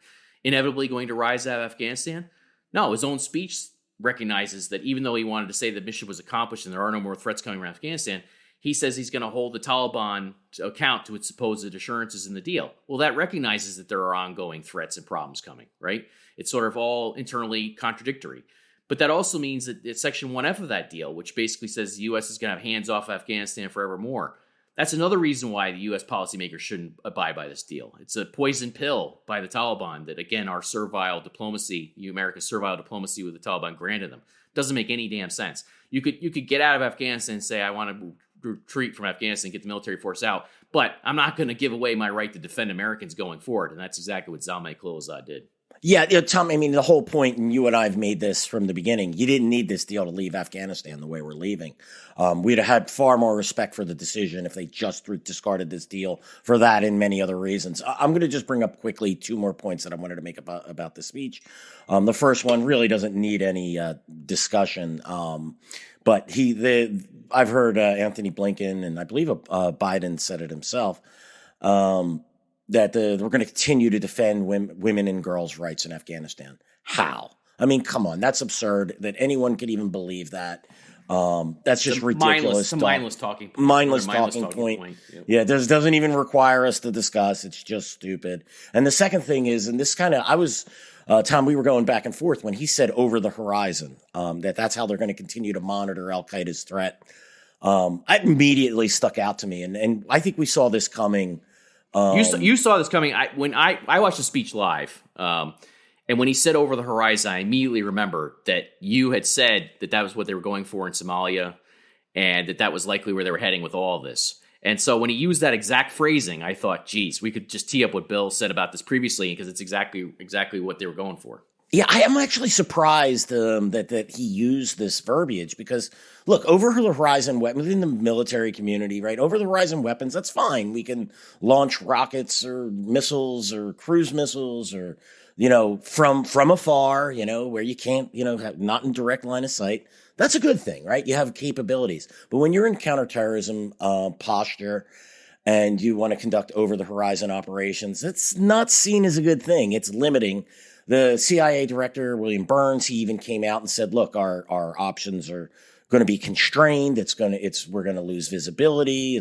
inevitably going to rise out of Afghanistan? No, his own speech recognizes that even though he wanted to say the mission was accomplished and there are no more threats coming from Afghanistan, he says he's going to hold the Taliban to account to its supposed assurances in the deal. Well, that recognizes that there are ongoing threats and problems coming, right? It's sort of all internally contradictory. But that also means that it's Section 1F of that deal, which basically says the U.S. is going to have hands off Afghanistan forevermore. That's another reason why the U.S. policymakers shouldn't abide by this deal. It's a poison pill by the Taliban that, again, our servile diplomacy, America's servile diplomacy with the Taliban granted them. Doesn't make any damn sense. You could get out of Afghanistan and say, I want to retreat from Afghanistan, get the military force out, but I'm not going to give away my right to defend Americans going forward. And that's exactly what Zalmay Khalilzad did. Yeah, Tom, I mean, the whole point, and you and I have made this from the beginning, you didn't need this deal to leave Afghanistan the way we're leaving. We'd have had far more respect for the decision if they just discarded this deal for that and many other reasons. I'm going to just bring up quickly two more points that I wanted to make about the speech. The first one really doesn't need any discussion, but I've heard Anthony Blinken, and I believe Biden said it himself, that we're going to continue to defend women and girls' rights in Afghanistan. How? I mean, come on. That's absurd that anyone could even believe that. That's just ridiculous. Mindless talking point. Mindless talking point. Yep. Yeah, this doesn't even require us to discuss. It's just stupid. And the second thing is, and this kind of, Tom, we were going back and forth when he said over the horizon, that's how they're going to continue to monitor Al-Qaeda's threat. It immediately stuck out to me. And I think we saw this coming. You saw this coming. When I watched the speech live, and when he said over the horizon, I immediately remember that you had said that was what they were going for in Somalia, and that was likely where they were heading with all of this. And so when he used that exact phrasing, I thought, geez, we could just tee up what Bill said about this previously, because it's exactly what they were going for. Yeah, I am actually surprised that he used this verbiage because, look, over the horizon weapons within the military community, right? Over the horizon weapons, that's fine. We can launch rockets or missiles or cruise missiles or, from afar, where you can't, not in direct line of sight. That's a good thing, right? You have capabilities. But when you're in counterterrorism posture and you want to conduct over the horizon operations, that's not seen as a good thing. It's limiting. The CIA director, William Burns, he even came out and said, look, our options are going to be constrained. We're going to lose visibility.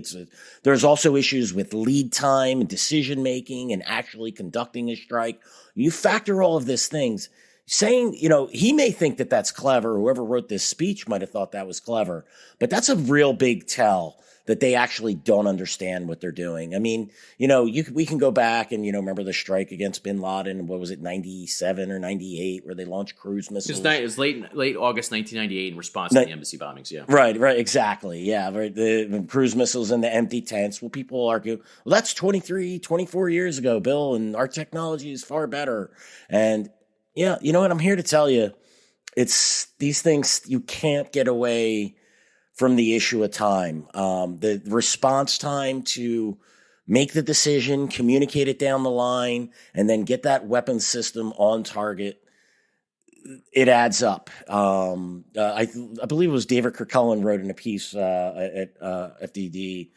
There's also issues with lead time and decision making and actually conducting a strike. You factor all of these things saying, he may think that that's clever. Whoever wrote this speech might have thought that was clever, but that's a real big tell that they actually don't understand what they're doing. I mean, we can go back and, remember the strike against bin Laden, what was it, 97 or 98, where they launched cruise missiles? It was late August 1998 in response to the embassy bombings, yeah. Right, exactly, yeah. Right, the cruise missiles and the empty tents. Well, people argue, that's 24 years ago, Bill, and our technology is far better. And Yeah, you know what? I'm here to tell you, it's these things, you can't get away from the issue of time. The response time to make the decision, communicate it down the line, and then get that weapon system on target, it adds up. I believe it was David Kirkellen wrote in a piece at FDD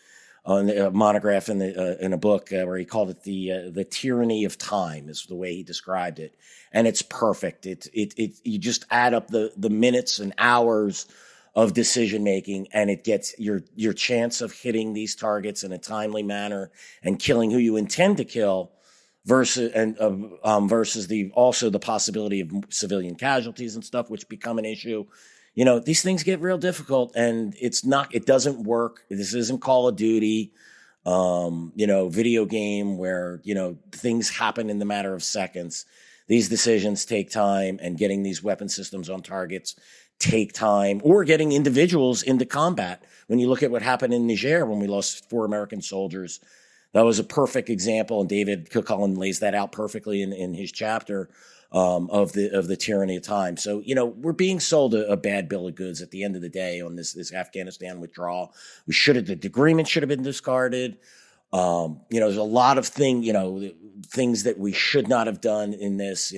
on a monograph in a book where he called it the tyranny of time is the way he described it, and it's perfect. You just add up the minutes and hours of decision making, and it gets your chance of hitting these targets in a timely manner and killing who you intend to kill, versus the possibility of civilian casualties and stuff, which become an issue. You know, these things get real difficult, and it doesn't work. This isn't Call of Duty, video game where, things happen in the matter of seconds. These decisions take time, and getting these weapon systems on targets take time, or getting individuals into combat. When you look at what happened in Niger when we lost 4 American soldiers, that was a perfect example, and David Kirkellen lays that out perfectly in his chapter of the tyranny of time. So, we're being sold a bad bill of goods at the end of the day on this Afghanistan withdrawal. The agreement should have been discarded. There's a lot of things that we should not have done in this,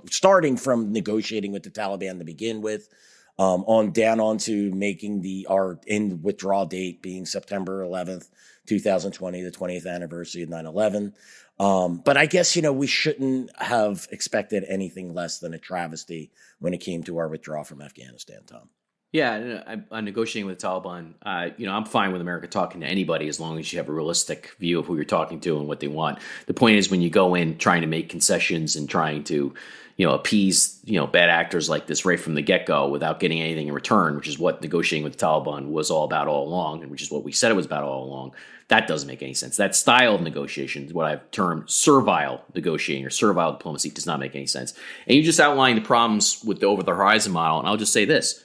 starting from negotiating with the Taliban to begin with, on to making our end withdrawal date being September 11th, 2020, the 20th anniversary of 9/11. But I guess, we shouldn't have expected anything less than a travesty when it came to our withdrawal from Afghanistan, Tom. Yeah, I'm negotiating with the Taliban. I'm fine with America talking to anybody as long as you have a realistic view of who you're talking to and what they want. The point is, when you go in trying to make concessions and trying to, appease, bad actors like this right from the get-go without getting anything in return, which is what negotiating with the Taliban was all about all along, and which is what we said it was about all along, that doesn't make any sense. That style of negotiation, what I've termed servile negotiating or servile diplomacy, does not make any sense. And you just outlined the problems with the over-the-horizon model, and I'll just say this.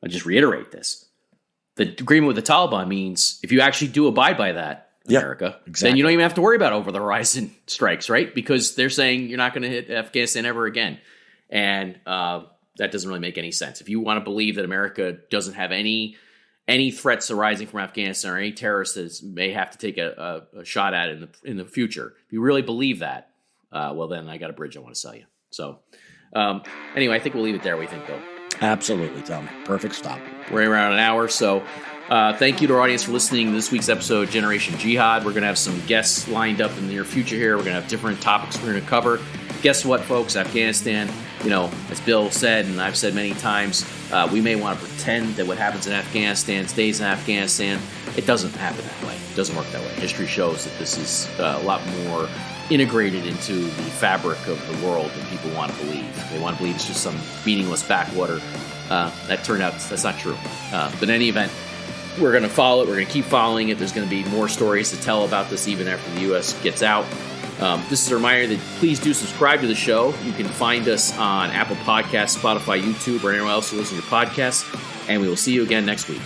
I'll just reiterate this. The agreement with the Taliban means if you actually do abide by that, America, exactly, then you don't even have to worry about over-the-horizon strikes, right? Because they're saying you're not going to hit Afghanistan ever again. And that doesn't really make any sense. If you want to believe that America doesn't have any threats arising from Afghanistan or any terrorists that may have to take a shot at it in the future, if you really believe that, well, then I got a bridge I want to sell you. So anyway, I think we'll leave it there. What do you think, Bill? Absolutely, Tom. Perfect stop. We're around an hour, so thank you to our audience for listening to this week's episode of Generation Jihad. We're going to have some guests lined up in the near future here. We're going to have different topics we're going to cover. Guess what, folks? Afghanistan, as Bill said, and I've said many times, we may want to pretend that what happens in Afghanistan stays in Afghanistan. It doesn't happen that way. It doesn't work that way. History shows that this is a lot more integrated into the fabric of the world than people want to believe. They want to believe it's just some meaningless backwater. That turned out that's not true. But in any event, we're going to follow it. We're going to keep following it. There's going to be more stories to tell about this even after the U.S. gets out. This is a reminder that please do subscribe to the show. You can find us on Apple Podcasts, Spotify, YouTube, or anywhere else you listen to your podcasts. And we will see you again next week.